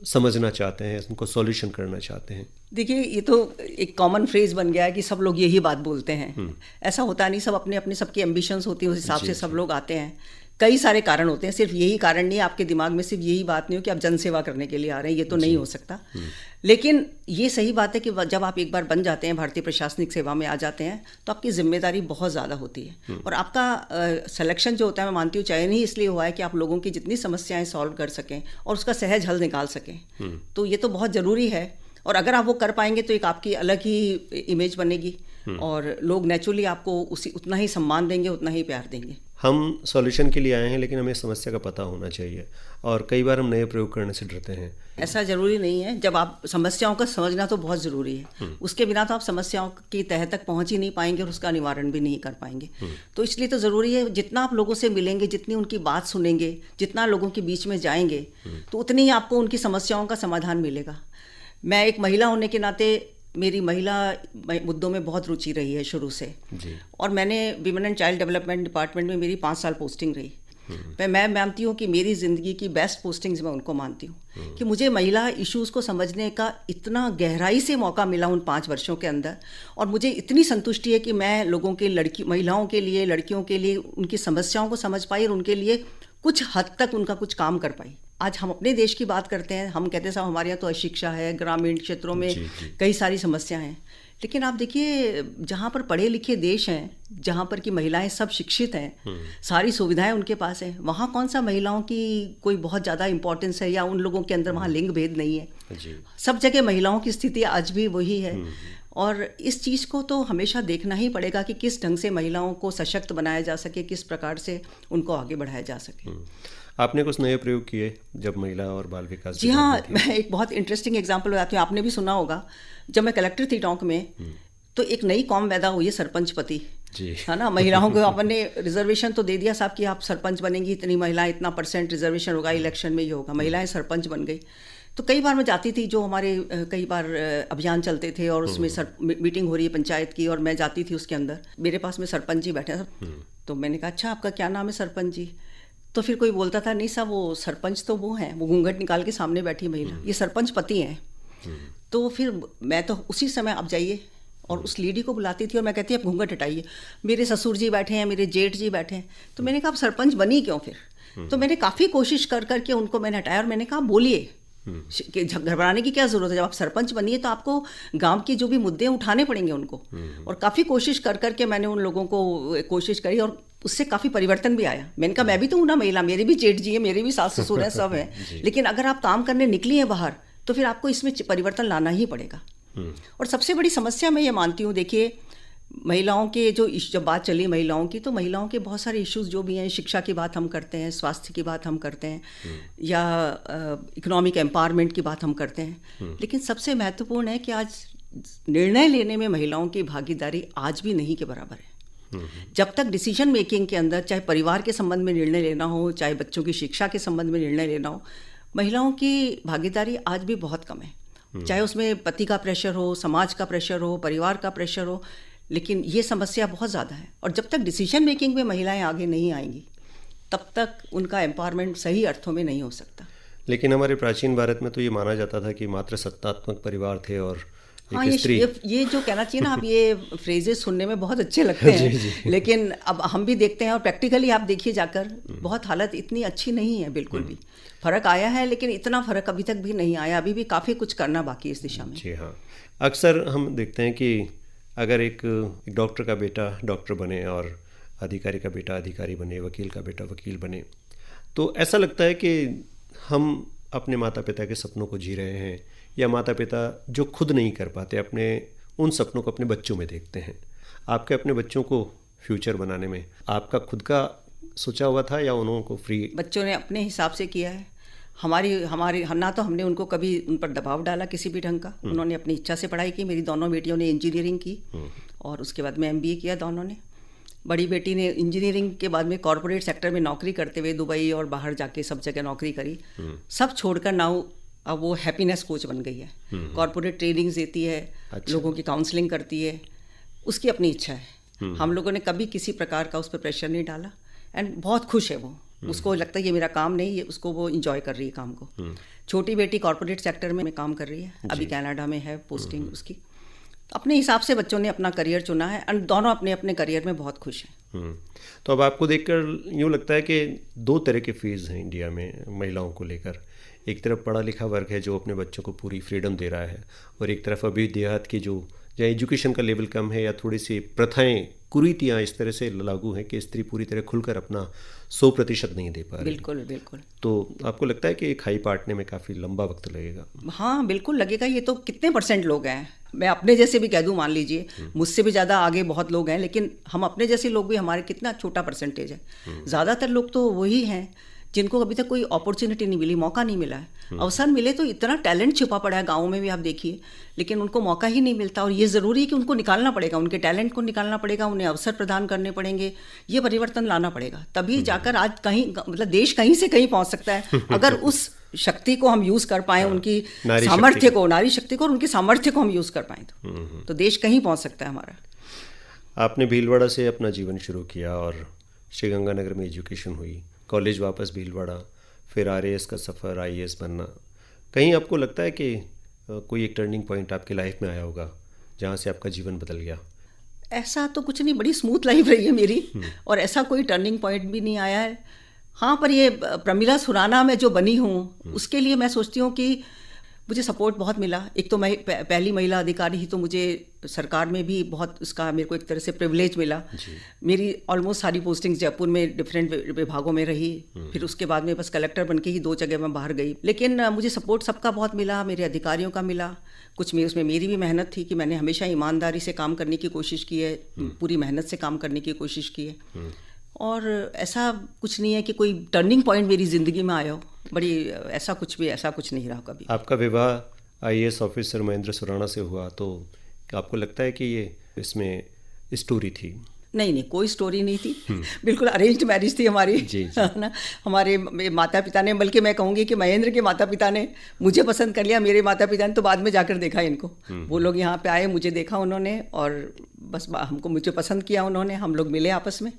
समझना चाहते हैं, उनको सॉल्यूशन करना चाहते हैं। देखिए, ये तो एक कॉमन फ्रेज बन गया है कि सब लोग यही बात बोलते हैं। ऐसा होता नहीं, सब अपने अपने सबकी एम्बिशंस होती है, उस हिसाब से सब लोग आते हैं। कई सारे कारण होते हैं, सिर्फ यही कारण नहीं है। आपके दिमाग में सिर्फ यही बात नहीं हो कि आप जनसेवा करने के लिए आ रहे हैं, ये तो नहीं हो सकता। लेकिन ये सही बात है कि जब आप एक बार बन जाते हैं, भारतीय प्रशासनिक सेवा में आ जाते हैं, तो आपकी जिम्मेदारी बहुत ज़्यादा होती है। और आपका सिलेक्शन जो होता है, मैं मानती हूँ चयन ही इसलिए हुआ है कि आप लोगों की जितनी समस्याएं सॉल्व कर सकें और उसका सहज हल निकाल सकें। तो ये तो बहुत ज़रूरी है, और अगर आप वो कर पाएंगे तो एक आपकी अलग ही इमेज बनेगी और लोग नेचुरली आपको उतना ही सम्मान देंगे, उतना ही प्यार देंगे। हम सॉल्यूशन के लिए आए हैं, लेकिन हमें समस्या का पता होना चाहिए, और कई बार हम नए प्रयोग करने से डरते हैं। ऐसा ज़रूरी नहीं है। जब आप समस्याओं का समझना तो बहुत ज़रूरी है, उसके बिना तो आप समस्याओं की तह तक पहुंच ही नहीं पाएंगे और उसका निवारण भी नहीं कर पाएंगे। तो इसलिए तो ज़रूरी है, जितना आप लोगों से मिलेंगे, जितनी उनकी बात सुनेंगे, जितना लोगों के बीच में जाएंगे, तो उतनी ही आपको उनकी समस्याओं का समाधान मिलेगा। मैं एक महिला होने के नाते मेरी महिला मुद्दों में बहुत रुचि रही है शुरू से जी। और मैंने women and child development department में मेरी 5 साल पोस्टिंग रही। मैं मानती हूँ कि मेरी ज़िंदगी की बेस्ट पोस्टिंग्स मैं उनको मानती हूँ कि मुझे महिला इश्यूज़ को समझने का इतना गहराई से मौका मिला उन 5 वर्षों के अंदर, और मुझे इतनी संतुष्टि है कि मैं लोगों के महिलाओं के लिए, लड़कियों के लिए उनकी समस्याओं को समझ पाई और उनके लिए कुछ हद तक उनका कुछ काम कर पाई। आज हम अपने देश की बात करते हैं, हम कहते हैं साहब हमारे यहाँ तो अशिक्षा है, ग्रामीण क्षेत्रों में कई सारी समस्याएं हैं, लेकिन आप देखिए जहाँ पर पढ़े लिखे देश हैं, जहाँ पर की महिलाएं सब शिक्षित हैं, सारी सुविधाएं उनके पास हैं, वहाँ कौन सा महिलाओं की कोई बहुत ज़्यादा इंपॉर्टेंस है या उन लोगों के अंदर वहाँ लिंग भेद नहीं है। सब जगह महिलाओं की स्थिति आज भी वही है। और इस चीज़ को तो हमेशा देखना ही पड़ेगा कि किस ढंग से महिलाओं को सशक्त बनाया जा सके, किस प्रकार से उनको आगे बढ़ाया जा सके। आपने कुछ नए प्रयोग किए जब महिला और बाल विकास? जी हाँ, मैं एक बहुत इंटरेस्टिंग एग्जांपल बताती हूँ। आपने भी सुना होगा, जब मैं कलेक्टर थी टोंक में, तो एक नई कॉम पैदा हुई है, सरपंच पति, है ना। महिलाओं को आपने रिजर्वेशन तो दे दिया साहब कि आप सरपंच बनेंगी, इतनी महिलाएं, इतना % रिजर्वेशन होगा, इलेक्शन में ये होगा। महिलाएं सरपंच बन गई। तो कई बार मैं जाती थी, जो हमारे कई बार अभियान चलते थे और उसमें मीटिंग हो रही है पंचायत की, और मैं जाती थी उसके अंदर, मेरे पास में सरपंच जी बैठे हैं। तो मैंने कहा अच्छा आपका क्या नाम है सरपंच जी? तो फिर कोई बोलता था नहीं साहब वो सरपंच तो वो हैं, वो घूंघट निकाल के सामने बैठी महिला, ये सरपंच पति हैं। तो फिर मैं तो उसी समय आप जाइए और उस लेडी को बुलाती थी और मैं कहती आप घूंघट हटाइए, मेरे ससुर जी बैठे हैं, मेरे जेठ जी बैठे हैं। तो मैंने कहा आप सरपंच बनी क्यों फिर? तो मैंने काफ़ी कोशिश कर करके उनको मैंने हटाया और मैंने कहा बोलिए, घबराने की क्या जरूरत है, जब आप सरपंच बनिए तो आपको गांव के जो भी मुद्दे उठाने पड़ेंगे उनको। और काफ़ी कोशिश कर करके मैंने उन लोगों को कोशिश करी और उससे काफ़ी परिवर्तन भी आया। मैंने कहा मैं भी तो हूँ ना महिला, मेरे भी जेठ जी है, मेरे भी सास ससुर हैं, सब हैं, लेकिन अगर आप काम करने निकली हैं बाहर तो फिर आपको इसमें परिवर्तन लाना ही पड़ेगा। और सबसे बड़ी समस्या मैं ये मानती हूँ, देखिए महिलाओं के जो जब बात चली महिलाओं की, तो महिलाओं के बहुत सारे इश्यूज जो भी हैं, शिक्षा की बात हम करते हैं, स्वास्थ्य की बात हम करते हैं, या इकोनॉमिक एम्पावरमेंट की बात हम करते हैं, लेकिन सबसे महत्वपूर्ण है कि आज निर्णय लेने में महिलाओं की भागीदारी आज भी नहीं के बराबर है। जब तक डिसीजन मेकिंग के अंदर, चाहे परिवार के संबंध में निर्णय लेना हो, चाहे बच्चों की शिक्षा के संबंध में निर्णय लेना हो, महिलाओं की भागीदारी आज भी बहुत कम है। चाहे उसमें पति का प्रेशर हो, समाज का प्रेशर हो, परिवार का प्रेशर हो, लेकिन ये समस्या बहुत ज़्यादा है। और जब तक डिसीजन मेकिंग में महिलाएं आगे नहीं आएंगी, तब तक उनका एम्पावरमेंट सही अर्थों में नहीं हो सकता। लेकिन हमारे प्राचीन भारत में तो ये माना जाता था कि मात्र सत्तात्मक परिवार थे और हाँ, एक स्त्री। ये जो कहना चाहिए ना, आप ये फ्रेजेस सुनने में बहुत अच्छे लगते हैं जी। लेकिन अब हम भी देखते हैं और प्रैक्टिकली आप देखिए जाकर, बहुत हालत इतनी अच्छी नहीं है बिल्कुल भी। फर्क आया है, लेकिन इतना फर्क अभी तक भी नहीं आया, अभी भी काफ़ी कुछ करना बाकी है इस दिशा में। जी हाँ, अक्सर हम देखते हैं कि अगर एक डॉक्टर का बेटा डॉक्टर बने और अधिकारी का बेटा अधिकारी बने, वकील का बेटा वकील बने, तो ऐसा लगता है कि हम अपने माता पिता के सपनों को जी रहे हैं, या माता पिता जो खुद नहीं कर पाते अपने उन सपनों को अपने बच्चों में देखते हैं। आपके अपने बच्चों को फ्यूचर बनाने में आपका खुद का सोचा हुआ था, या उन्होंने को फ्री? बच्चों ने अपने हिसाब से किया है। हमारी ना तो हमने उनको कभी उन पर दबाव डाला किसी भी ढंग का। उन्होंने अपनी इच्छा से पढ़ाई की। मेरी दोनों बेटियों ने इंजीनियरिंग की और उसके बाद में MBA किया दोनों ने। बड़ी बेटी ने इंजीनियरिंग के बाद में कॉरपोरेट सेक्टर में नौकरी करते हुए दुबई और बाहर जाके सब जगह नौकरी करी। सब छोड़कर नाउ अब वो हैप्पीनेस कोच बन गई है। कॉरपोरेट ट्रेनिंग्स देती है, अच्छा। लोगों की काउंसलिंग करती है। उसकी अपनी इच्छा है। हम लोगों ने कभी किसी प्रकार का उस पर प्रेशर नहीं डाला एंड बहुत खुश है वो। उसको लगता है ये मेरा काम नहीं, ये उसको वो इंजॉय कर रही है काम को। छोटी बेटी कॉरपोरेट सेक्टर में काम कर रही है, अभी कनाडा में है पोस्टिंग उसकी। अपने हिसाब से बच्चों ने अपना करियर चुना है और दोनों अपने अपने करियर में बहुत खुश हैं। तो अब आपको देखकर यूँ लगता है कि दो तरह के फेज़ हैं इंडिया में महिलाओं को लेकर। एक तरफ पढ़ा लिखा वर्ग है जो अपने बच्चों को पूरी फ्रीडम दे रहा है, और एक तरफ अभी देहात की जो जहाँ एजुकेशन का लेवल कम है, या थोड़ी सी प्रथाएं कुरीतियाँ इस तरह से लागू हैं कि स्त्री पूरी तरह खुलकर अपना 100% नहीं दे पा रही। बिल्कुल बिल्कुल। तो आपको लगता है कि एक हाई पार्टने में काफ़ी लंबा वक्त लगेगा? हाँ बिल्कुल लगेगा। ये तो कितने % लोग हैं, मैं अपने जैसे भी कह दूं, मान लीजिए मुझसे भी ज़्यादा आगे बहुत लोग हैं, लेकिन हम अपने जैसे लोग भी, हमारे कितना छोटा % है। ज़्यादातर लोग तो वही हैं जिनको अभी तक कोई अपॉर्चुनिटी नहीं मिली, मौका नहीं मिला है। अवसर मिले तो इतना टैलेंट छिपा पड़ा है गाँव में भी, आप देखिए, लेकिन उनको मौका ही नहीं मिलता। और ये ज़रूरी है कि उनको निकालना पड़ेगा, उनके टैलेंट को निकालना पड़ेगा, उन्हें अवसर प्रदान करने पड़ेंगे, ये परिवर्तन लाना पड़ेगा। तभी जाकर आज कहीं, मतलब देश कहीं से कहीं पहुँच सकता है अगर उस शक्ति को हम यूज़ कर पाएँ, उनकी सामर्थ्य को, नारी शक्ति को और उनके सामर्थ्य को हम यूज़ कर पाएँ तो देश कहीं पहुँच सकता है हमारा। आपने भीलवाड़ा से अपना जीवन शुरू किया और श्रीगंगानगर में एजुकेशन हुई, कॉलेज वापस भीलवाड़ा, फिर RAS का सफ़र, IAS बनना। कहीं आपको लगता है कि कोई एक टर्निंग पॉइंट आपकी लाइफ में आया होगा जहाँ से आपका जीवन बदल गया? ऐसा तो कुछ नहीं, बड़ी स्मूथ लाइफ रही है मेरी और ऐसा कोई टर्निंग पॉइंट भी नहीं आया है। हाँ, पर ये प्रमिला सुराना में जो बनी हूँ उसके लिए मैं सोचती हूँ कि मुझे सपोर्ट बहुत मिला। एक तो मैं पहली महिला अधिकारी ही, तो मुझे सरकार में भी बहुत उसका मेरे को एक तरह से प्रिविलेज मिला। मेरी ऑलमोस्ट सारी पोस्टिंग्स जयपुर में डिफरेंट विभागों में रही। फिर उसके बाद में बस कलेक्टर बनके ही 2 जगह मैं बाहर गई, लेकिन मुझे सपोर्ट सबका बहुत मिला, मेरे अधिकारियों का मिला। कुछ में उसमें मेरी भी मेहनत थी कि मैंने हमेशा ईमानदारी से काम करने की कोशिश की है, पूरी मेहनत से काम करने की कोशिश की है। और ऐसा कुछ नहीं है कि कोई टर्निंग पॉइंट मेरी ज़िंदगी में आया हो, बड़ी ऐसा कुछ नहीं रहा कभी। आपका विवाह IAS ऑफिसर महेंद्र सुराणा से हुआ, तो आपको लगता है कि ये इसमें स्टोरी थी? नहीं, कोई स्टोरी नहीं थी। बिल्कुल अरेंज्ड मैरिज थी हमारी। जी। ना, हमारे माता पिता ने, बल्कि मैं कहूँगी कि महेंद्र के माता पिता ने मुझे पसंद कर लिया, मेरे माता पिता ने तो बाद में जाकर देखा इनको। वो लोग यहाँ पे आए, मुझे देखा उन्होंने और बस मुझे पसंद किया उन्होंने। हम लोग मिले आपस में,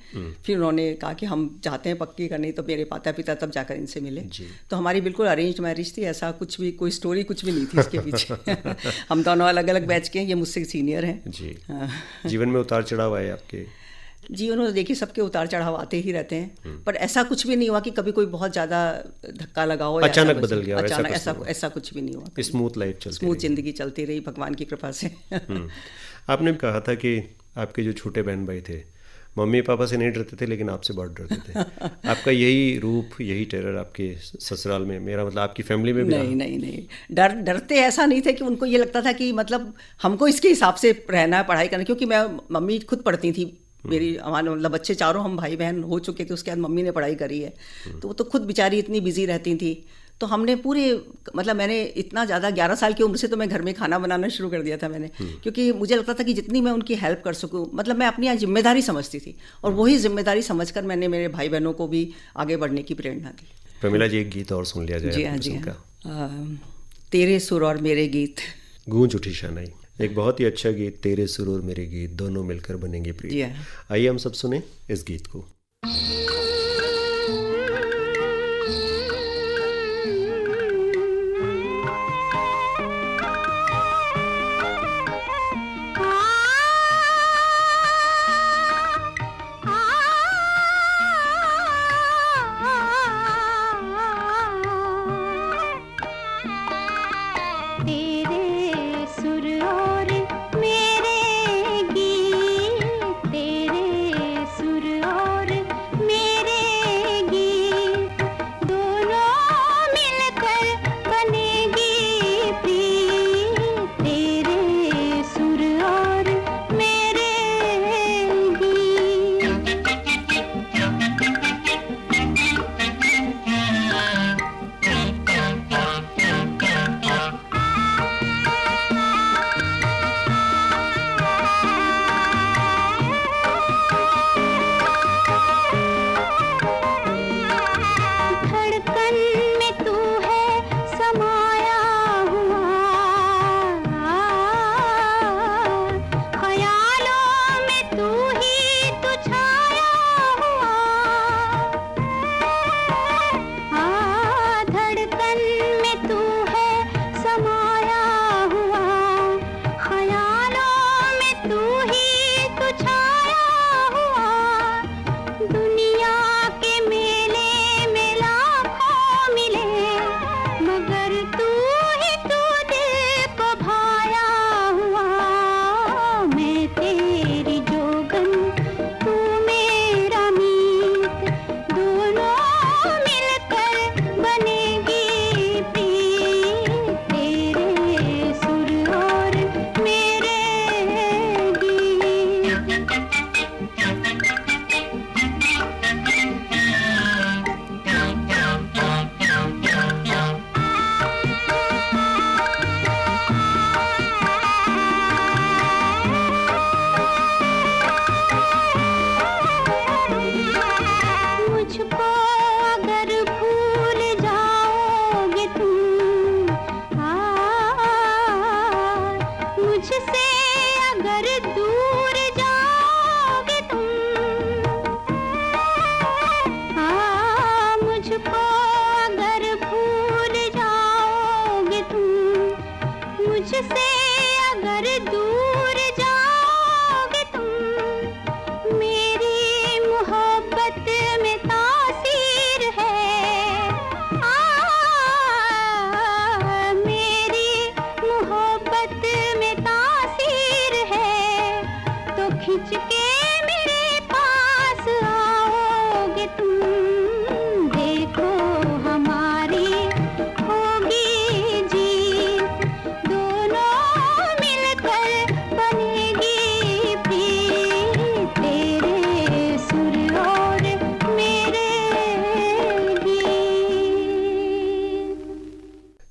फिर उन्होंने कहा कि हम चाहते हैं पक्की करनी, तो मेरे माता पिता तब जाकर इनसे मिले। तो हमारी बिल्कुल अरेंज्ड मैरिज थी। ऐसा कुछ भी, कोई स्टोरी कुछ भी नहीं थी इसके पीछे। हम दोनों अलग अलग बैच के हैं, ये मुझसे सीनियर हैं जी। जीवन में उतार चढ़ाव आए आपके? जीवन में देखिए सबके उतार चढ़ाव आते ही रहते हैं, पर ऐसा कुछ भी नहीं हुआ कि कभी कोई बहुत ज़्यादा धक्का लगा हो, अचानक बदल गया, अचानक ऐसा कुछ भी नहीं हुआ। स्मूथ लाइफ चलती, स्मूथ जिंदगी चलती रही भगवान की कृपा से। आपने कहा था कि आपके जो छोटे बहन भाई थे मम्मी पापा से नहीं डरते थे लेकिन आपसे बहुत डरते थे। आपका यही रूप, यही टेरर आपके ससुराल में, मेरा मतलब आपकी फैमिली में भी नहीं नहीं नहीं, डरते ऐसा नहीं थे कि उनको ये लगता था कि मतलब हमको इसके हिसाब से रहना है, पढ़ाई करना, क्योंकि मैं मम्मी खुद पढ़ती थी, मेरी हमारे मतलब बच्चे चारों हम भाई बहन हो चुके थे, उसके बाद मम्मी ने पढ़ाई करी है, तो वो तो खुद बेचारी इतनी बिजी रहती थी। तो हमने पूरे मतलब मैंने इतना ज़्यादा 11 साल की उम्र से तो मैं घर में खाना बनाना शुरू कर दिया था मैंने, क्योंकि मुझे लगता था कि जितनी मैं उनकी हेल्प कर सकूं, मतलब मैं अपनी जिम्मेदारी समझती थी, और वही जिम्मेदारी समझकर मैंने मेरे भाई बहनों को भी आगे बढ़ने की प्रेरणा दी। प्रमिला जी, एक गीत और सुन लिया जाए। जी हाँ, जी हाँ। तेरे सुर और मेरे गीत। गूंज उठी शहनाई, एक बहुत ही अच्छा गीत, तेरे सुर और मेरे गीत दोनों मिलकर बनेंगे प्रिय। आइए हम सब सुने इस गीत को।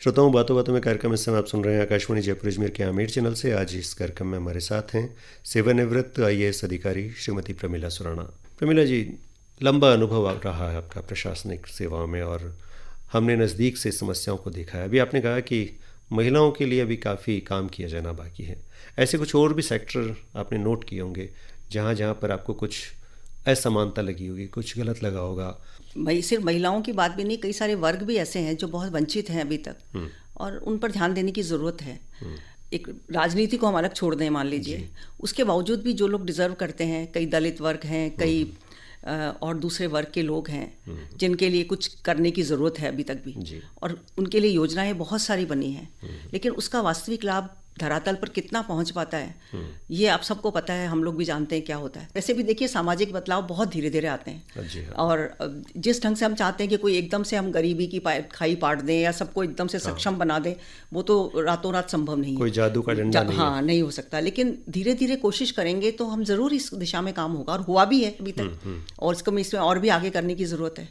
श्रोताओं, बातों बातों में कार्यक्रम इस समय आप सुन रहे हैं आकाशवाणी जयपुर अजमेर के आमेर चैनल से। आज इस कार्यक्रम में हमारे साथ हैं सेवानिवृत्त IAS अधिकारी श्रीमती प्रमिला सुराणा। प्रमिला जी, लंबा अनुभव रहा है आपका प्रशासनिक सेवाओं में और हमने नज़दीक से समस्याओं को देखा है। अभी आपने कहा कि महिलाओं के लिए अभी काफ़ी काम किया जाना बाकी है। ऐसे कुछ और भी सेक्टर आपने नोट किए होंगे जहाँ जहाँ पर आपको कुछ असमानता लगी होगी, कुछ गलत लगा होगा? सिर्फ महिलाओं की बात भी नहीं, कई सारे वर्ग भी ऐसे हैं जो बहुत वंचित हैं अभी तक, और उन पर ध्यान देने की ज़रूरत है। एक राजनीति को हम अलग छोड़ दें मान लीजिए, उसके बावजूद भी जो लोग डिज़र्व करते हैं, कई दलित वर्ग हैं, कई और दूसरे वर्ग के लोग हैं जिनके लिए कुछ करने की ज़रूरत है अभी तक भी, और उनके लिए योजनाएं बहुत सारी बनी हैं, लेकिन उसका वास्तविक लाभ धरातल पर कितना पहुंच पाता है ये आप सबको पता है, हम लोग भी जानते हैं क्या होता है। वैसे भी देखिए सामाजिक बदलाव बहुत धीरे धीरे आते हैं। जी हाँ। और जिस ढंग से हम चाहते हैं कि कोई एकदम से हम गरीबी की खाई पाट दें या सबको एकदम से सक्षम बना दें, वो तो रातों रात संभव नहीं है, कोई जादू का डंडा नहीं है। हाँ, नहीं हो सकता। लेकिन धीरे धीरे कोशिश करेंगे तो हम जरूर इस दिशा में काम होगा, और हुआ भी है अभी तक, और इसमें और भी आगे करने की जरूरत है।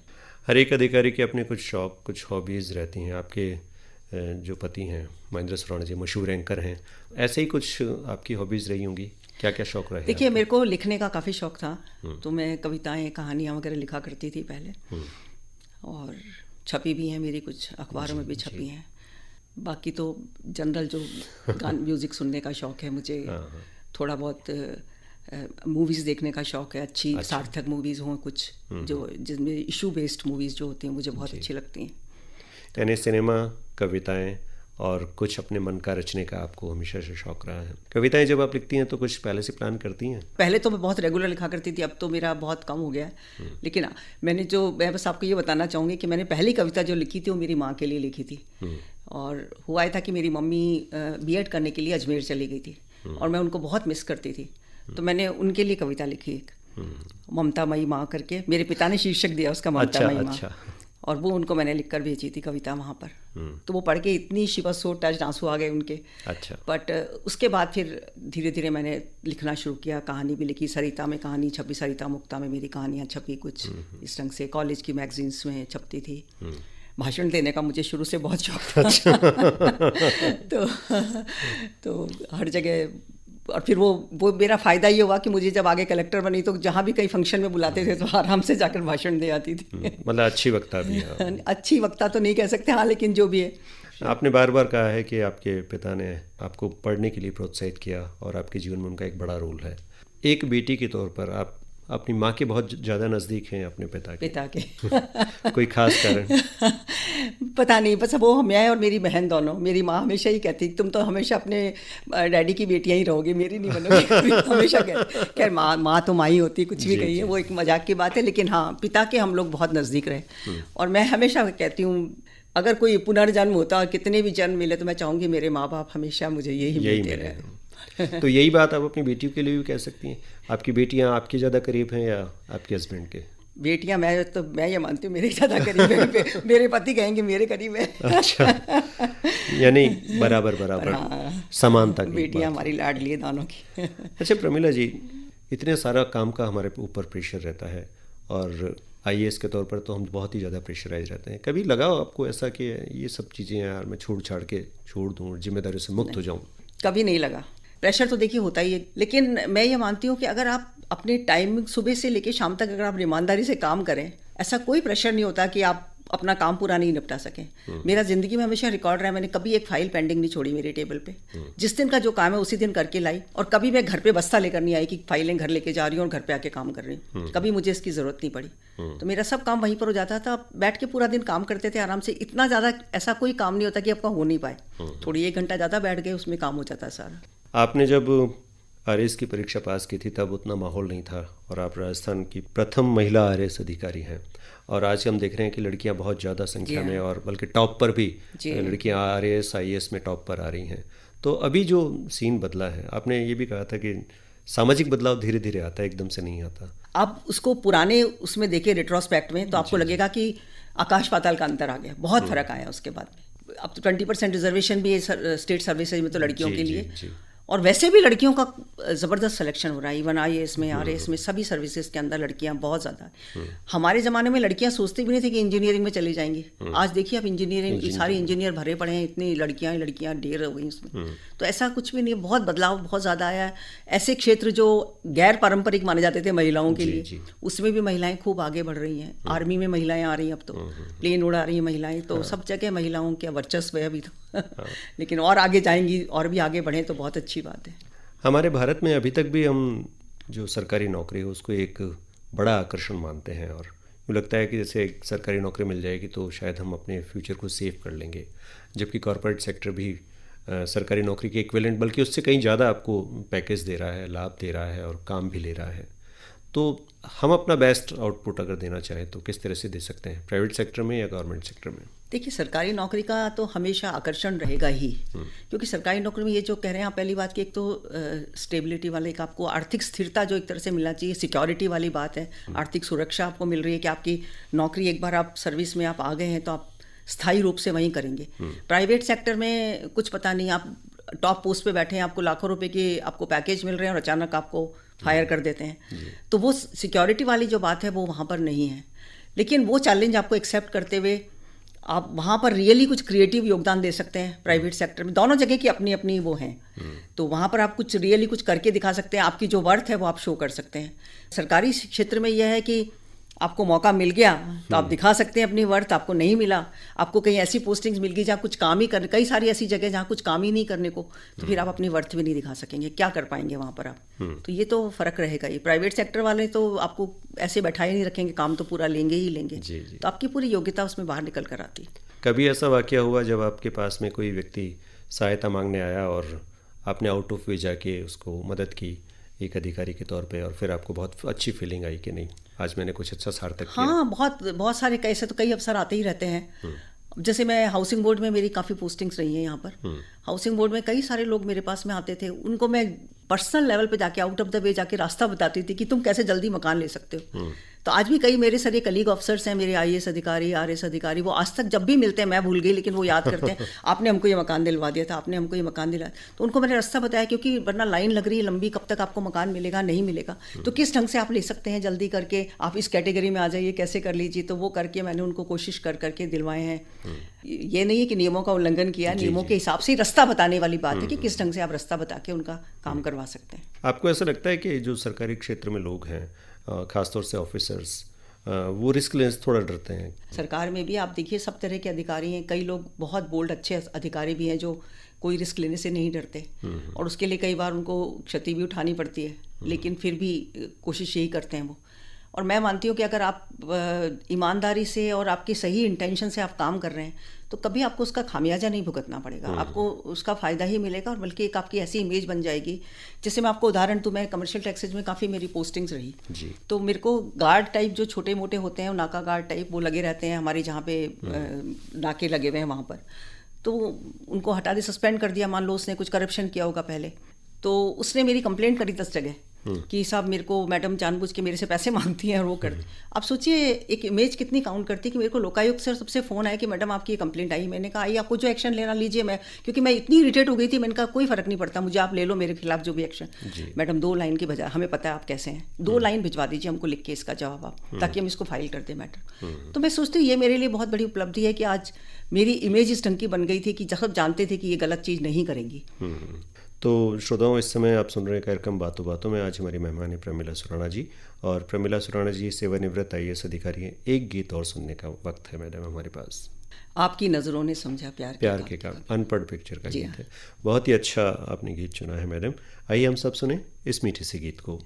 हर एक अधिकारी के अपने कुछ शौक, कुछ हॉबीज़ रहती हैं। आपके जो पति हैं महेंद्र सुराणा जी मशहूर एंकर हैं, ऐसे ही कुछ आपकी हॉबीज़ रही होंगी, क्या क्या शौक रहे? देखिए मेरे को लिखने का काफ़ी शौक था, तो मैं कविताएं कहानियाँ वगैरह लिखा करती थी पहले, और छपी भी हैं मेरी, कुछ अखबारों में भी छपी हैं। बाकी तो जनरल जो म्यूज़िक सुनने का शौक है मुझे, थोड़ा बहुत मूवीज़ देखने का शौक है, अच्छी सार्थक मूवीज़ हों कुछ, जो जिसमें इशू बेस्ड मूवीज़ जो होती हैं मुझे बहुत अच्छी लगती हैं। यानी सिनेमा, कविताएं और कुछ अपने मन का रचने का आपको हमेशा से शौक रहा है। कविताएं जब आप लिखती हैं तो कुछ पहले से प्लान करती हैं? पहले तो मैं बहुत रेगुलर लिखा करती थी, अब तो मेरा बहुत कम हो गया है। लेकिन मैं बस आपको ये बताना चाहूँगी कि मैंने पहली कविता जो लिखी थी वो मेरी माँ के लिए लिखी थी। और हुआ था कि मेरी मम्मी बीएड करने के लिए अजमेर चली गई थी, और मैं उनको बहुत मिस करती थी, तो मैंने उनके लिए कविता लिखी एक, ममता मई माँ करके। मेरे पिता ने शीर्षक दिया उसका, ममता मई माँ। और वो उनको मैंने लिखकर भेजी थी कविता वहाँ पर। तो वो पढ़ के इतनी शी वाज सो टच्ड, आंसू आ गए उनके। अच्छा। बट उसके बाद फिर धीरे धीरे मैंने लिखना शुरू किया, कहानी भी लिखी, सरिता में कहानी छपी, सरिता मुक्ता में मेरी कहानियाँ छपी कुछ इस ढंग से, कॉलेज की मैगजीन्स में छपती थी। भाषण देने का मुझे शुरू से बहुत शौक था। तो हर जगह, और फिर वो मेरा फ़ायदा ये हुआ कि मुझे जब आगे कलेक्टर बनी तो जहाँ भी कहीं फंक्शन में बुलाते थे तो आराम से जाकर भाषण दे आती थी। मतलब अच्छी वक्ता भी है। अच्छी वक्ता तो नहीं कह सकते, हाँ, लेकिन जो भी है। आपने बार बार कहा है कि आपके पिता ने आपको पढ़ने के लिए प्रोत्साहित किया, और आपके जीवन में उनका एक बड़ा रोल है। एक बेटी के तौर पर आप अपनी माँ के बहुत ज़्यादा नज़दीक हैं अपने पिता के। कोई खास कारण? पता नहीं, बस वो मैं और मेरी बहन दोनों, मेरी माँ हमेशा ही कहती तुम तो हमेशा अपने डैडी की बेटियाँ ही रहोगी, मेरी नहीं बनोगी। हमेशा कहती, खैर माँ तो माँ ही होती, कुछ भी कहिए, वो एक मजाक की बात है। लेकिन हाँ, पिता के हम लोग बहुत नज़दीक रहे। और मैं हमेशा कहती हूँ अगर कोई पुनर्जन्म होता और कितने भी जन्म मिले तो मैं चाहूँगी मेरे माँ बाप हमेशा मुझे यही मिलते रहे। तो यही बात आप अपनी बेटियों के लिए भी कह सकती हैं? आपकी बेटियां आपके ज़्यादा करीब हैं या आपके हस्बैंड के? बेटियां मैं ये मानती हूँ मेरे ज़्यादा करीब है। मेरे पति कहेंगे मेरे करीब है। अच्छा, यानी बराबर समानता की बेटियां हमारी लाडली है दोनों की। अच्छा प्रमिला जी, इतने सारा काम का हमारे ऊपर प्रेशर रहता है, और आईएएस के तौर पर तो हम बहुत ही ज़्यादा प्रेशराइज रहते हैं। कभी लगा आपको ऐसा कि ये सब चीज़ें यार मैं छोड़ दूँ, जिम्मेदारी से मुक्त हो जाऊँ? कभी नहीं लगा। प्रेशर तो देखिए होता ही है, लेकिन मैं ये मानती हूँ कि अगर आप अपने टाइम सुबह से लेकर शाम तक अगर आप ईमानदारी से काम करें, ऐसा कोई प्रेशर नहीं होता कि आप अपना काम पूरा नहीं निपटा सकें। मेरा ज़िंदगी में हमेशा रिकॉर्ड रहा है, मैंने कभी एक फाइल पेंडिंग नहीं छोड़ी मेरे टेबल पे। जिस दिन का जो काम है उसी दिन करके लाई, और कभी मैं घर पे बस्ता लेकर नहीं आई कि फाइलें घर लेके जा रही हूँ और घर पे आके काम कर रही हूँ। कभी मुझे इसकी ज़रूरत नहीं पड़ी। तो मेरा सब काम वहीं पर हो जाता था, बैठ के पूरा दिन काम करते थे आराम से। इतना ज़्यादा ऐसा कोई काम नहीं होता कि आपका हो नहीं पाए, थोड़ी 1 घंटा ज़्यादा बैठ गए उसमें काम हो जाता है सारा। आपने जब आरएएस की परीक्षा पास की थी तब उतना माहौल नहीं था, और आप राजस्थान की प्रथम महिला आरएएस अधिकारी हैं, और आज हम देख रहे हैं कि लड़कियां बहुत ज़्यादा संख्या में, और बल्कि टॉप पर भी लड़कियां आरएएस आईएएस में टॉप पर आ रही हैं। तो अभी जो सीन बदला है, आपने ये भी कहा था कि सामाजिक बदलाव धीरे धीरे आता है, एकदम से नहीं आता। आप उसको पुराने उसमें देखें रेट्रोस्पेक्ट में तो आपको लगेगा कि आकाश पाताल का अंतर आ गया, बहुत फर्क आया उसके बाद में। अब तो 20% रिजर्वेशन भी है स्टेट सर्विसेज में तो लड़कियों के लिए, और वैसे भी लड़कियों का ज़बरदस्त सिलेक्शन हो रहा है। इवन आईएएस में, आरएएस में, सभी सर्विसेज के अंदर लड़कियां बहुत ज़्यादा। हमारे ज़माने में लड़कियां सोचती भी नहीं थी कि इंजीनियरिंग में चली जाएंगी। आज देखिए आप इंजीनियरिंग, सारी इंजीनियर भरे पड़े हैं, इतनी लड़कियां ढेर हो गई उसमें। तो ऐसा कुछ भी नहीं, बहुत बदलाव बहुत ज़्यादा आया है। ऐसे क्षेत्र जो गैर पारंपरिक माने जाते थे महिलाओं के लिए, उसमें भी महिलाएं खूब आगे बढ़ रही हैं। आर्मी में महिलाएं आ रही हैं, अब तो प्लेन उड़ा रही हैं महिलाएं, तो सब जगह महिलाओं का वर्चस्व है अभी तो। लेकिन और आगे जाएंगी, और भी आगे बढ़ें तो बहुत अच्छी बात है। हमारे भारत में अभी तक भी हम जो सरकारी नौकरी है उसको एक बड़ा आकर्षण मानते हैं, और यूँ लगता है कि जैसे एक सरकारी नौकरी मिल जाएगी तो शायद हम अपने फ्यूचर को सेव कर लेंगे, जबकि कॉर्पोरेट सेक्टर भी सरकारी नौकरी के इक्विवेलेंट बल्कि उससे कहीं ज़्यादा आपको पैकेज दे रहा है, लाभ दे रहा है और काम भी ले रहा है। तो हम अपना बेस्ट आउटपुट अगर देना चाहें तो किस तरह से दे सकते हैं, प्राइवेट सेक्टर में या गवर्नमेंट सेक्टर में? देखिए, सरकारी नौकरी का तो हमेशा आकर्षण रहेगा ही, क्योंकि सरकारी नौकरी में ये जो कह रहे हैं आप, पहली बात कि एक तो स्टेबिलिटी वाला, एक आपको आर्थिक स्थिरता जो एक तरह से मिलना चाहिए, सिक्योरिटी वाली बात है, आर्थिक सुरक्षा आपको मिल रही है कि आपकी नौकरी एक बार आप सर्विस में आप आ गए हैं तो आप स्थायी रूप से वहीं करेंगे। प्राइवेट सेक्टर में कुछ पता नहीं, आप टॉप पोस्ट पे बैठे हैं, आपको लाखों रुपए के आपको पैकेज मिल रहे हैं और अचानक आपको फायर कर देते हैं, तो वो सिक्योरिटी वाली जो बात है वो वहाँ पर नहीं है। लेकिन वो चैलेंज आपको एक्सेप्ट करते हुए आप वहाँ पर रियली कुछ क्रिएटिव योगदान दे सकते हैं। प्राइवेट सेक्टर में दोनों जगह की अपनी अपनी वो हैं, तो वहाँ पर आप कुछ रियली कुछ करके दिखा सकते हैं, आपकी जो वर्थ है वो आप शो कर सकते हैं। सरकारी क्षेत्र में यह है कि आपको मौका मिल गया तो आप दिखा सकते हैं अपनी वर्थ, आपको नहीं मिला, आपको कहीं ऐसी पोस्टिंग्स मिल गई जहाँ कुछ काम ही कर, कई सारी ऐसी जगह जहाँ कुछ काम ही नहीं करने को, तो फिर आप अपनी वर्थ भी नहीं दिखा सकेंगे, क्या कर पाएंगे वहाँ पर आप। तो ये तो फ़र्क रहेगा ही। प्राइवेट सेक्टर वाले तो आपको ऐसे बैठाए नहीं रखेंगे, काम तो पूरा लेंगे ही लेंगे, तो आपकी पूरी योग्यता उसमें बाहर निकल कर आती। कभी ऐसा वाकया हुआ जब आपके पास में कोई व्यक्ति सहायता मांगने आया और आपने आउट ऑफ वे जाके उसको मदद की एक अधिकारी के तौर पे, और फिर आपको बहुत अच्छी फीलिंग आई कि नहीं, आज मैंने कुछ अच्छा सार्थक किया? हाँ, बहुत सारे कैसे तो कई अवसर आते ही रहते हैं। जैसे मैं हाउसिंग बोर्ड में, मेरी काफ़ी पोस्टिंग्स रही हैं यहाँ पर। हाउसिंग बोर्ड में कई सारे लोग मेरे पास में आते थे, उनको मैं पर्सनल लेवल पे जाके, आउट ऑफ द वे जाके रास्ता बताती थी कि तुम कैसे जल्दी मकान ले सकते हो। तो आज भी कई मेरे सारे कलीग ऑफिसर्स हैं, मेरे IAS अधिकारी, RS अधिकारी, वो आज तक जब भी मिलते हैं, मैं भूल गई लेकिन वो याद करते हैं आपने हमको ये मकान दिलवा दिया था, आपने हमको ये मकान दिलाया। तो उनको मैंने रास्ता बताया, क्योंकि वरना लाइन लग रही है लंबी, कब तक आपको मकान मिलेगा, नहीं मिलेगा, तो किस ढंग से आप ले सकते हैं जल्दी करके, आप इस कैटेगरी में आ जाइए, कैसे कर लीजिए। तो वो करके मैंने उनको कोशिश कर करके दिलवाए हैं। ये नहीं है कि नियमों का उल्लंघन किया, नियमों के हिसाब से रास्ता बताने वाली बात है कि किस ढंग से आप रास्ता बता के उनका काम करवा सकते हैं। आपको ऐसा लगता है कि जो सरकारी क्षेत्र में लोग हैं, खासतौर से ऑफिसर्स, वो रिस्क लेने से थोड़ा डरते हैं? सरकार में भी आप देखिए सब तरह के अधिकारी हैं, कई लोग बहुत बोल्ड अच्छे अधिकारी भी हैं जो कोई रिस्क लेने से नहीं डरते, और उसके लिए कई बार उनको क्षति भी उठानी पड़ती है, लेकिन फिर भी कोशिश यही करते हैं वो। और मैं मानती हूँ कि अगर आप ईमानदारी से और आपकी सही इंटेंशन से आप काम कर रहे हैं तो कभी आपको उसका खामियाजा नहीं भुगतना पड़ेगा, आपको उसका फ़ायदा ही मिलेगा, और बल्कि एक आपकी ऐसी इमेज बन जाएगी। जैसे मैं आपको उदाहरण दूँ, मैं कमर्शियल टैक्सेज में काफ़ी मेरी पोस्टिंग्स रही जी। तो मेरे को गार्ड टाइप जो छोटे मोटे होते हैं, नाका गार्ड टाइप, वो लगे रहते हैं हमारे जहाँ पे नाके लगे हुए हैं वहाँ पर, तो उनको हटा दे, सस्पेंड कर दिया। मान लो उसने कुछ करप्शन किया होगा पहले, तो उसने मेरी कंप्लेंट करी 10 जगह कि साहब मेरे को मैडम जानबूझ के मेरे से पैसे मांगती हैं और वो करती। अब सोचिए एक इमेज कितनी काउंट करती है कि मेरे को लोकायुक्त से सबसे फ़ोन आया कि मैडम आपकी ये कंप्लेंट आई। मैंने कहा आइए, आपको जो एक्शन लेना लीजिए। मैं क्योंकि मैं इतनी इरिटेट हो गई थी, मैंने कहा कोई फ़र्क नहीं पड़ता मुझे, आप ले लो मेरे खिलाफ जो भी एक्शन। मैडम 2 लाइन की बजाय, हमें पता है आप कैसे हैं, 2 लाइन भिजवा दीजिए हमको लिख के इसका जवाब आप, ताकि हम इसको फाइल कर दें मैटर। तो मैं सोचती हूँ ये मेरे लिए बहुत बड़ी उपलब्धि है कि आज मेरी इमेज इस ढंग की बन गई थी कि सब जानते थे कि ये गलत चीज़ नहीं करेंगी। तो श्रोताओं, इस समय आप सुन रहे हैं कार्यक्रम बातों बातों में। आज हमारी मेहमान है प्रमिला सुराणा जी, और प्रमिला सुराणा जी सेवानिवृत्त IAS अधिकारी हैं। एक गीत और सुनने का वक्त है मैडम हमारे पास। आपकी नज़रों ने समझा प्यार के काम, अनपढ़ पिक्चर का गीत है। बहुत ही अच्छा आपने गीत चुना है मैडम। आइए हम सब सुने इस मीठे से गीत को।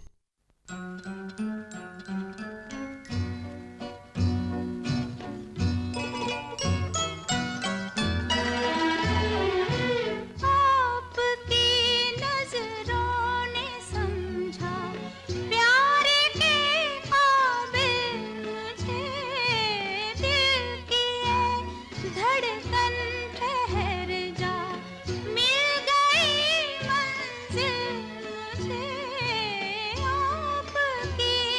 मिल गई मंजिल मुझे आपकी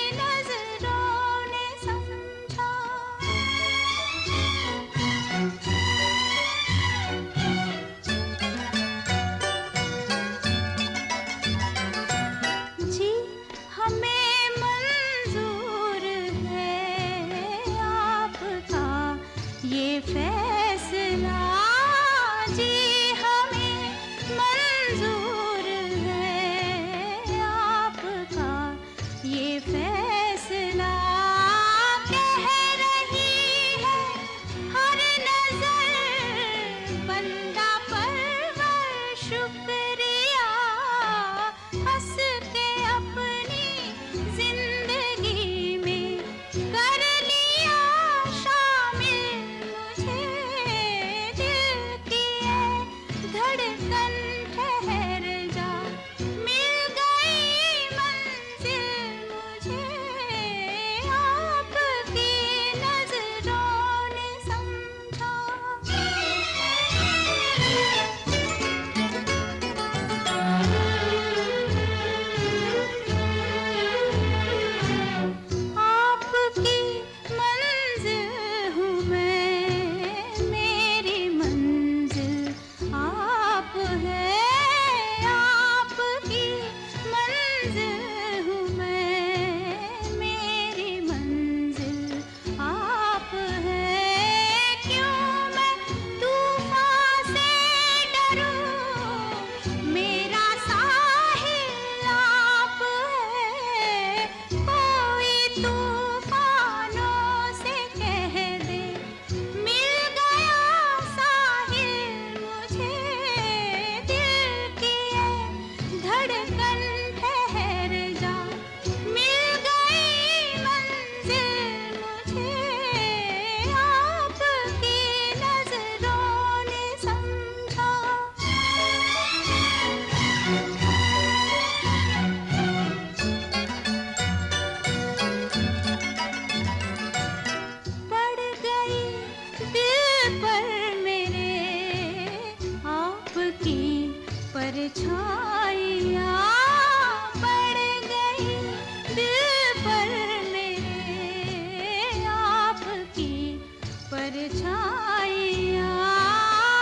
परछाइयाँ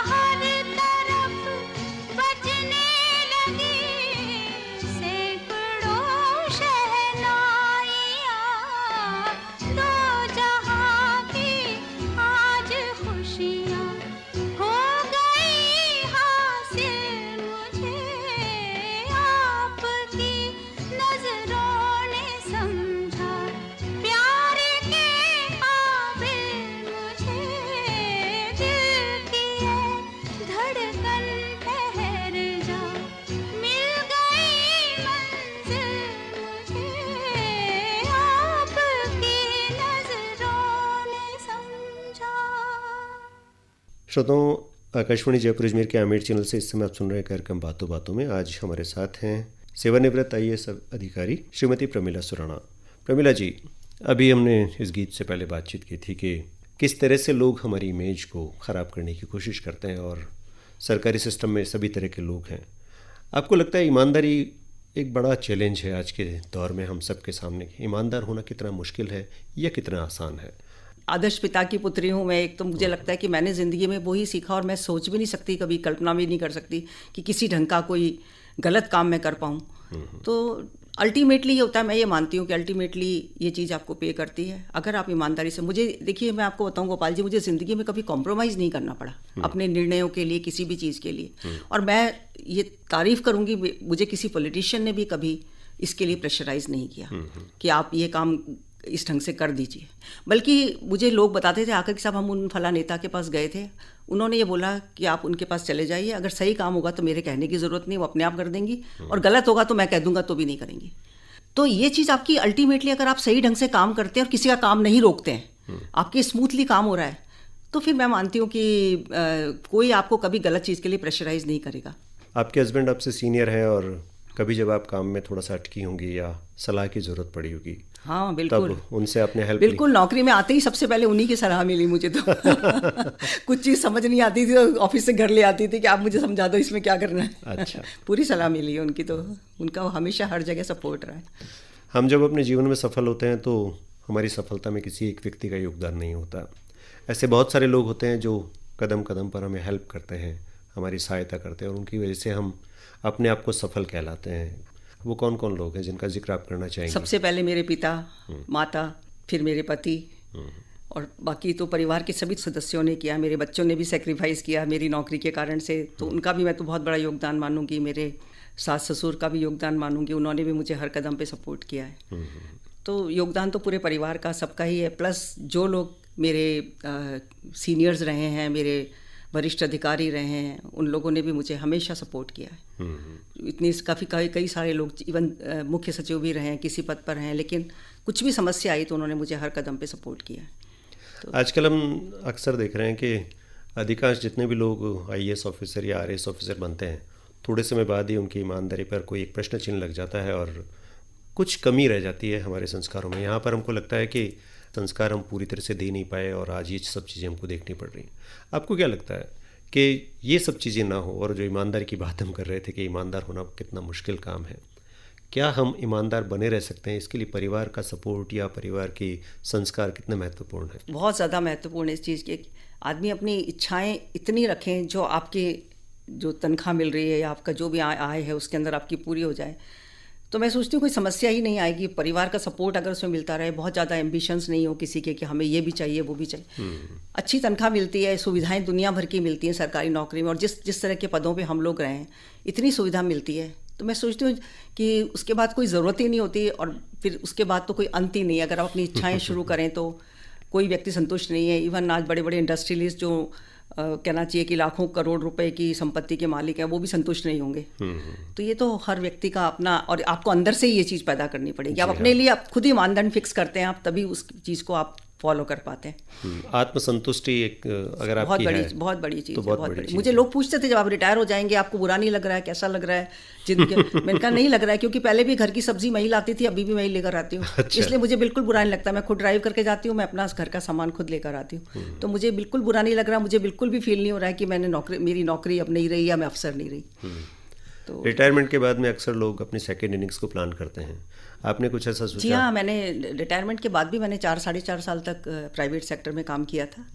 हर तरफ बजने लगी, सैकड़ों शहनाइयाँ, दो जहाँ की आज खुशियाँ हो गई हासिल मुझे, आपकी नजरों ने समझा प्यार के काबिल मुझे, दिल की है धड़कन ठहर जा, मिल गई मंजिल मुझे, आपकी नजरों ने समझा। श्रोताओं, आकाशवाणी जयपुर अजमेर के आमेर चैनल से इस समय आप सुन रहे हैं कार्यक्रम बातों बातों में। आज हमारे साथ हैं सेवानिवृत्त IAS अधिकारी श्रीमती प्रमिला सुराणा। प्रमिला जी, अभी हमने इस गीत से पहले बातचीत की थी कि किस तरह से लोग हमारी इमेज को ख़राब करने की कोशिश करते हैं और सरकारी सिस्टम में सभी तरह के लोग हैं। आपको लगता है ईमानदारी एक बड़ा चैलेंज है आज के दौर में हम सबके सामने? ईमानदार होना कितना मुश्किल है या कितना आसान है? आदर्श पिता की पुत्री हूँ मैं। एक तो मुझे लगता है कि मैंने ज़िंदगी में वही सीखा, और मैं सोच भी नहीं सकती, कभी कल्पना भी नहीं कर सकती कि किसी ढंग का कोई गलत काम मैं कर पाऊँ। तो अल्टीमेटली ये होता है, मैं ये मानती हूँ कि अल्टीमेटली ये चीज़ आपको पे करती है अगर आप ईमानदारी से। मुझे देखिए, मैं आपको बताऊँ गोपाल जी, मुझे ज़िंदगी में कभी कॉम्प्रोमाइज़ नहीं करना पड़ा अपने निर्णयों के लिए, किसी भी चीज़ के लिए। और मैं ये तारीफ़ करूँगी, मुझे किसी पॉलिटिशियन ने भी कभी इसके लिए प्रेशराइज़ नहीं किया कि आप ये काम इस ढंग से कर दीजिए। बल्कि मुझे लोग बताते थे आकर कि साहब हम उन फला नेता के पास गए थे, उन्होंने ये बोला कि आप उनके पास चले जाइए, अगर सही काम होगा तो मेरे कहने की ज़रूरत नहीं, वो अपने आप कर देंगी, और गलत होगा तो मैं कह दूंगा तो भी नहीं करेंगी। तो ये चीज़ आपकी अल्टीमेटली, अगर आप सही ढंग से काम करते हैं और किसी का काम नहीं रोकते हैं, आपके स्मूथली काम हो रहा है, तो फिर मैं मानती हूँ कि कोई आपको कभी गलत चीज़ के लिए प्रेशराइज़ नहीं करेगा। आपके हस्बैंड आपसे सीनियर हैं और कभी जब आप काम में थोड़ा सा अटकी होंगी या सलाह की ज़रूरत पड़ी होगी, हाँ बिल्कुल, तब उनसे आपने हेल्प बिल्कुल नौकरी में आते ही सबसे पहले उन्हीं की सलाह मिली मुझे तो कुछ चीज़ समझ नहीं आती थी तो ऑफिस से घर ले आती थी कि आप मुझे समझा दो इसमें क्या करना है। अच्छा। पूरी सलाह मिली है उनकी, तो उनका हमेशा हर जगह सपोर्ट रहा है। हम जब अपने जीवन में सफल होते हैं तो हमारी सफलता में किसी एक व्यक्ति का योगदान नहीं होता। ऐसे बहुत सारे लोग होते हैं जो कदम कदम पर हमें हेल्प करते हैं, हमारी सहायता करते हैं, और उनकी वजह से हम अपने आप को सफल कहलाते हैं। वो कौन कौन लोग हैं जिनका जिक्र आप करना चाहेंगे? सबसे पहले मेरे पिता, माता, फिर मेरे पति, और बाकी तो परिवार के सभी सदस्यों ने किया। मेरे बच्चों ने भी सेक्रीफाइस किया मेरी नौकरी के कारण से, तो उनका भी मैं तो बहुत बड़ा योगदान मानूंगी। मेरे सास ससुर का भी योगदान मानूंगी, उन्होंने भी मुझे हर कदम पे सपोर्ट किया है। तो योगदान तो पूरे परिवार का, सबका ही है। प्लस जो लोग मेरे सीनियर्स रहे हैं, मेरे वरिष्ठ अधिकारी रहे हैं, उन लोगों ने भी मुझे हमेशा सपोर्ट किया है। इतनी कई सारे लोग, इवन मुख्य सचिव भी रहे हैं, किसी पद पर हैं, लेकिन कुछ भी समस्या आई तो उन्होंने मुझे हर कदम पे सपोर्ट किया है। तो आजकल हम अक्सर देख रहे हैं कि अधिकांश जितने भी लोग IAS ऑफिसर या RAS ऑफिसर बनते हैं, थोड़े समय बाद ही उनकी ईमानदारी पर कोई एक प्रश्न चिन्ह लग जाता है और कुछ कमी रह जाती है हमारे संस्कारों में। यहाँ पर हमको लगता है कि संस्कार हम पूरी तरह से दे नहीं पाए और आज ये सब चीज़ें हमको देखनी पड़ रही हैं। आपको क्या लगता है कि ये सब चीज़ें ना हो, और जो ईमानदारी की बात हम कर रहे थे कि ईमानदार होना कितना मुश्किल काम है, क्या हम ईमानदार बने रह सकते हैं? इसके लिए परिवार का सपोर्ट या परिवार की संस्कार कितने महत्वपूर्ण है? बहुत ज़्यादा महत्वपूर्ण है इस चीज़ के। आदमी अपनी इच्छाएं इतनी रखें जो आपके जो तनख्वाह मिल रही है या आपका जो भी आय है उसके अंदर आपकी पूरी हो जाए, तो मैं सोचती हूँ कोई समस्या ही नहीं आएगी। परिवार का सपोर्ट अगर उसमें मिलता रहे, बहुत ज़्यादा एम्बिशंस नहीं हो किसी के कि हमें ये भी चाहिए वो भी चाहिए, अच्छी तनख्वाह मिलती है, सुविधाएं दुनिया भर की मिलती हैं सरकारी नौकरी में, और जिस तरह के पदों पे हम लोग रहे हैं इतनी सुविधा मिलती है, तो मैं सोचती हूँ कि उसके बाद कोई ज़रूरत ही नहीं होती, और फिर उसके बाद तो कोई अंत ही नहीं है। अगर आप अपनी इच्छाएँ शुरू करें तो कोई व्यक्ति संतुष्ट नहीं है। इवन आज बड़े बड़े इंडस्ट्रियलिस्ट जो कहना चाहिए कि लाखों करोड़ रुपए की संपत्ति के मालिक हैं, वो भी संतुष्ट नहीं होंगे। तो ये तो हर व्यक्ति का अपना, और आपको अंदर से ही ये चीज़ पैदा करनी पड़ेगी। आप अपने लिए आप खुद ही मानदंड फिक्स करते हैं, आप तभी उस चीज़ को आप फॉलो कर पाते हैं। आत्मसंतुष्टि एक अगर आपकी है बहुत बड़ी चीज़ तो है, बहुत बहुत बड़ी बड़ी। चीज़ मुझे है। लोग पूछते थे जब आप रिटायर हो जाएंगे आपको बुरा नहीं लग रहा है, कैसा लग रहा है जिंदगी? मैंने कहा नहीं लग रहा है, क्योंकि पहले भी घर की सब्जी मैं ही लाती थी, अभी भी मैं ही लेकर आती हूँ। अच्छा। इसलिए मुझे बिल्कुल बुरा नहीं लगता। मैं खुद ड्राइव करके जाती हूँ, मैं अपना घर का सामान खुद लेकर आती हूँ, तो मुझे बिल्कुल बुरा नहीं लग रहा। मुझे बिल्कुल भी फील नहीं हो रहा है कि मेरी नौकरी अब नहीं रही या मैं अफसर नहीं रही। तो रिटायरमेंट के बाद में अक्सर लोग अपनी सेकेंड इनिंग्स को प्लान करते हैं, आपने कुछ ऐसा जी सोचा? हाँ, मैंने रिटायरमेंट के बाद भी मैंने 4 साढ़े 4 साल तक प्राइवेट सेक्टर में काम किया था।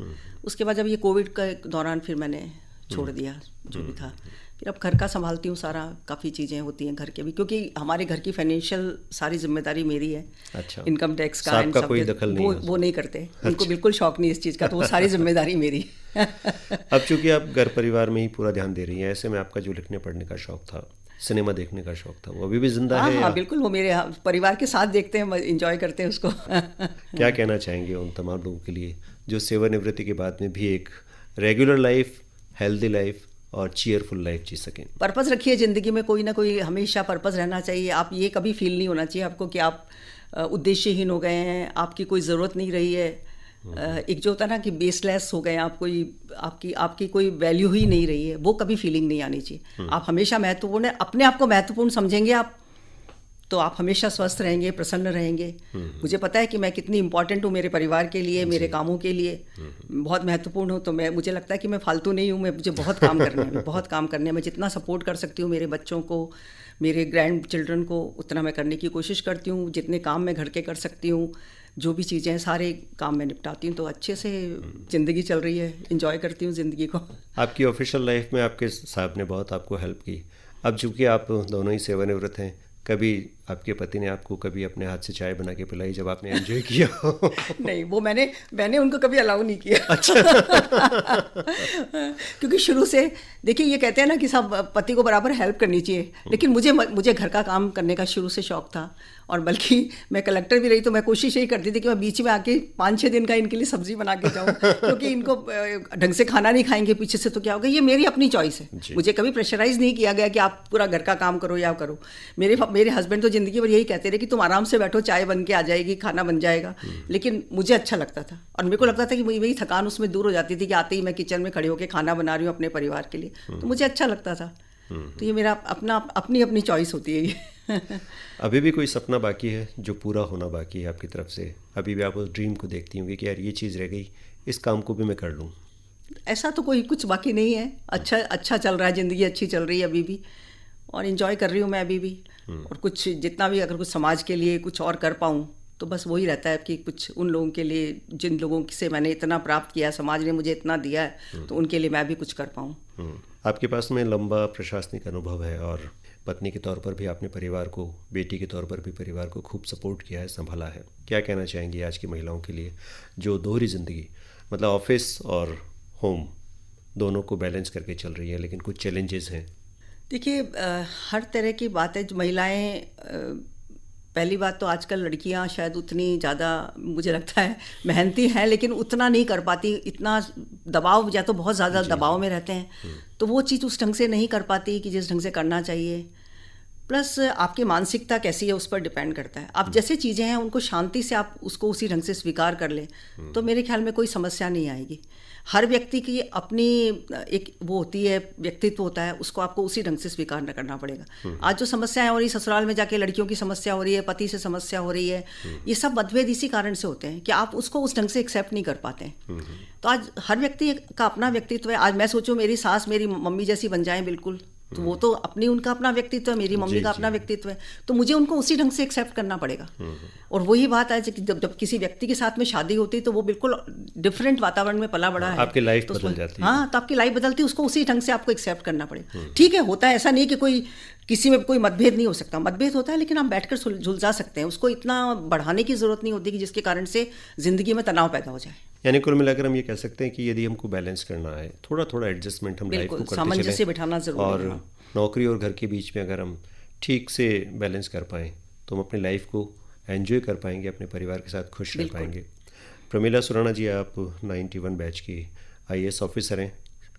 उसके बाद जब ये कोविड के दौरान फिर मैंने छोड़ दिया जो भी था। फिर अब घर का संभालती हूँ सारा, काफ़ी चीज़ें होती हैं घर के भी, क्योंकि हमारे घर की फाइनेंशियल सारी जिम्मेदारी मेरी है। अच्छा। इनकम टैक्स का साहब इन का सब कोई के- दखल नहीं है वो नहीं करते, उनको बिल्कुल शौक नहीं इस चीज़ का, तो वो सारी जिम्मेदारी मेरी है। अब चूंकि आप घर परिवार में ही पूरा ध्यान दे रही हैं, ऐसे में आपका जो लिखने पढ़ने का शौक था, सिनेमा देखने का शौक था, वो अभी भी जिंदा हाँ है हाँ या बिल्कुल, वो मेरे परिवार के साथ देखते हैं, इंजॉय करते हैं उसको। क्या कहना चाहेंगे उन तमाम लोगों के लिए जो सेवानिवृत्ति के बाद में भी एक रेगुलर लाइफ, हेल्दी लाइफ और चीयरफुल लाइफ जी सकें? पर्पस रखिए ज़िंदगी में, कोई ना कोई हमेशा पर्पस रहना चाहिए। आप ये कभी फील नहीं होना चाहिए आपको कि आप उद्देश्यहीन हो गए हैं, आपकी कोई ज़रूरत नहीं रही है। एक जो होता है ना कि बेसलेस हो गए आप, कोई आपकी कोई वैल्यू ही नहीं रही है, वो कभी फीलिंग नहीं आनी चाहिए। आप हमेशा महत्वपूर्ण है, अपने आप को महत्वपूर्ण समझेंगे आप, तो आप हमेशा स्वस्थ रहेंगे, प्रसन्न रहेंगे। मुझे पता है कि मैं कितनी इंपॉर्टेंट हूँ मेरे परिवार के लिए, मेरे कामों के लिए, बहुत महत्वपूर्ण हूँ। तो मुझे लगता है कि मैं फालतू नहीं हूँ, मुझे बहुत काम करने में, बहुत काम करने में जितना सपोर्ट कर सकती हूँ मेरे बच्चों को, मेरे ग्रैंड चिल्ड्रन को, उतना मैं करने की कोशिश करती हूँ। जितने काम मैं घर के कर सकती हूँ, जो भी चीज़ें हैं, सारे काम मैं निपटाती हूँ। तो अच्छे से ज़िंदगी चल रही है, इंजॉय करती हूँ ज़िंदगी को। आपकी ऑफिशियल लाइफ में आपके साहब ने बहुत आपको हेल्प की। अब चूंकि आप दोनों ही सेवानिवृत्त हैं, कभी आपके पति ने आपको कभी अपने हाथ से चाय बना के पिलाई जब आपने एंजॉय किया हो? नहीं, वो मैंने उनको कभी अलाउ नहीं किया। अच्छा। क्योंकि शुरू से देखिए, ये कहते हैं ना कि सब पति को बराबर हेल्प करनी चाहिए, लेकिन मुझे घर का काम करने का शुरू से शौक था। और बल्कि मैं कलेक्टर भी रही तो मैं कोशिश यही करती थी कि मैं बीच में आके 5-6 दिन का इनके लिए सब्जी बना के जाऊँ, क्योंकि इनको ढंग से खाना नहीं खाएंगे पीछे से तो क्या होगा। ये मेरी अपनी चॉइस है, मुझे कभी प्रेशराइज नहीं किया गया कि आप पूरा घर का काम करो या करो। मेरे हस्बैंड तो जिंदगी भर यही कहते रहे कि तुम आराम से बैठो, चाय बन के आ जाएगी, खाना बन जाएगा। लेकिन मुझे अच्छा लगता था, और मेरे को लगता था कि मेरी थकान उसमें दूर हो जाती थी कि आते ही मैं किचन में खड़े होकर खाना बना रही हूँ अपने परिवार के लिए, तो मुझे अच्छा लगता था। तो ये मेरा अपनी चॉइस होती है ये। अभी भी कोई सपना बाकी है जो पूरा होना बाकी है आपकी तरफ से? अभी भी आप उस ड्रीम को देखती होंगी कि यार ये चीज़ रह गई, इस काम को भी मैं कर लूँ? ऐसा तो कोई कुछ बाकी नहीं है। अच्छा चल रहा है, ज़िंदगी अच्छी चल रही है अभी भी, और इन्जॉय कर रही हूँ मैं अभी भी। और कुछ जितना भी अगर कुछ समाज के लिए कुछ और कर पाऊँ तो बस वही रहता है कि कुछ उन लोगों के लिए जिन लोगों से मैंने इतना प्राप्त किया, समाज ने मुझे इतना दिया है, तो उनके लिए मैं भी कुछ कर पाऊँ। आपके पास में लंबा प्रशासनिक अनुभव है और पत्नी के तौर पर भी आपने परिवार को, बेटी के तौर पर भी परिवार को खूब सपोर्ट किया है, संभाला है। क्या कहना चाहेंगी आज की महिलाओं के लिए जो दोहरी ज़िंदगी, मतलब ऑफिस और होम दोनों को बैलेंस करके चल रही है, लेकिन कुछ चैलेंजेस हैं? देखिए, हर तरह की बात है। जो महिलाएं, पहली बात तो आजकल लड़कियां शायद उतनी ज़्यादा, मुझे लगता है, मेहनती हैं, लेकिन उतना नहीं कर पाती। इतना दबाव, या तो बहुत ज़्यादा दबाव में रहते हैं, तो वो चीज़ उस ढंग से नहीं कर पाती कि जिस ढंग से करना चाहिए। प्लस आपकी मानसिकता कैसी है उस पर डिपेंड करता है। आप जैसे चीज़ें हैं उनको शांति से आप उसको उसी ढंग से स्वीकार कर लें तो मेरे ख्याल में कोई समस्या नहीं आएगी। हर व्यक्ति की अपनी एक वो होती है, व्यक्तित्व होता है, उसको आपको उसी ढंग से स्वीकार न करना पड़ेगा। आज जो समस्याएं हो रही, ससुराल में जाके लड़कियों की समस्या हो रही है, पति से समस्या हो रही है, ये सब मतभेद इसी कारण से होते हैं कि आप उसको उस ढंग से एक्सेप्ट नहीं कर पाते हैं। तो आज हर व्यक्ति का अपना व्यक्तित्व है। आज मैं सोचूं मेरी सास मेरी मम्मी जैसी बन जाए बिल्कुल, तो वो तो उनका अपना व्यक्तित्व है, मेरी मम्मी का अपना व्यक्तित्व है, तो मुझे उनको उसी ढंग से एक्सेप्ट करना पड़ेगा। और वही बात है कि जब किसी व्यक्ति के साथ में शादी होती है तो वो बिल्कुल डिफरेंट वातावरण में पला बड़ा है, आपकी लाइफ तो बदल जाती है। हाँ, तो आपकी लाइफ बदलती है, उसको उसी ढंग से आपको एक्सेप्ट करना पड़ेगा। ठीक है, होता है, ऐसा नहीं कि कोई किसी में कोई मतभेद नहीं हो सकता, मतभेद होता है, लेकिन हम बैठकर सुलझा सकते हैं। उसको इतना बढ़ाने की जरूरत नहीं होती कि जिसके कारण से जिंदगी में तनाव पैदा हो जाए। यानी कुल मिलाकर हम ये कह सकते हैं कि यदि हमको बैलेंस करना है, थोड़ा थोड़ा एडजस्टमेंट हम लाइफ को करते सामंजस्य चलें, बिठाना जरूरी है। और नौकरी और घर के बीच में अगर हम ठीक से बैलेंस कर पाएँ तो हम अपनी लाइफ को एंजॉय कर पाएंगे, अपने परिवार के साथ खुश रह पाएंगे। प्रमिला सुराणा जी, आप 91 बैच की IAS ऑफिसर हैं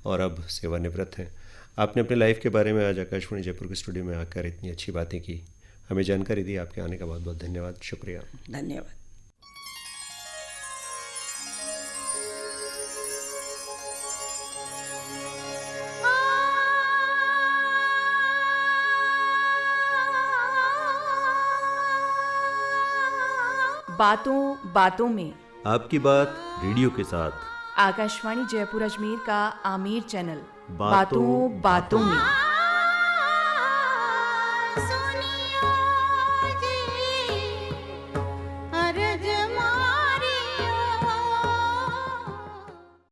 और अब सेवानिवृत्त हैं। आपने अपने लाइफ के बारे में आज आकाशवाणी जयपुर के स्टूडियो में आकर इतनी अच्छी बातें की, हमें जानकारी दी। आपके आने का बहुत बहुत धन्यवाद, शुक्रिया। धन्यवाद। बातों बातों में आपकी बात रेडियो के साथ आकाशवाणी जयपुर अजमेर का आमिर चैनल बातों बातों में।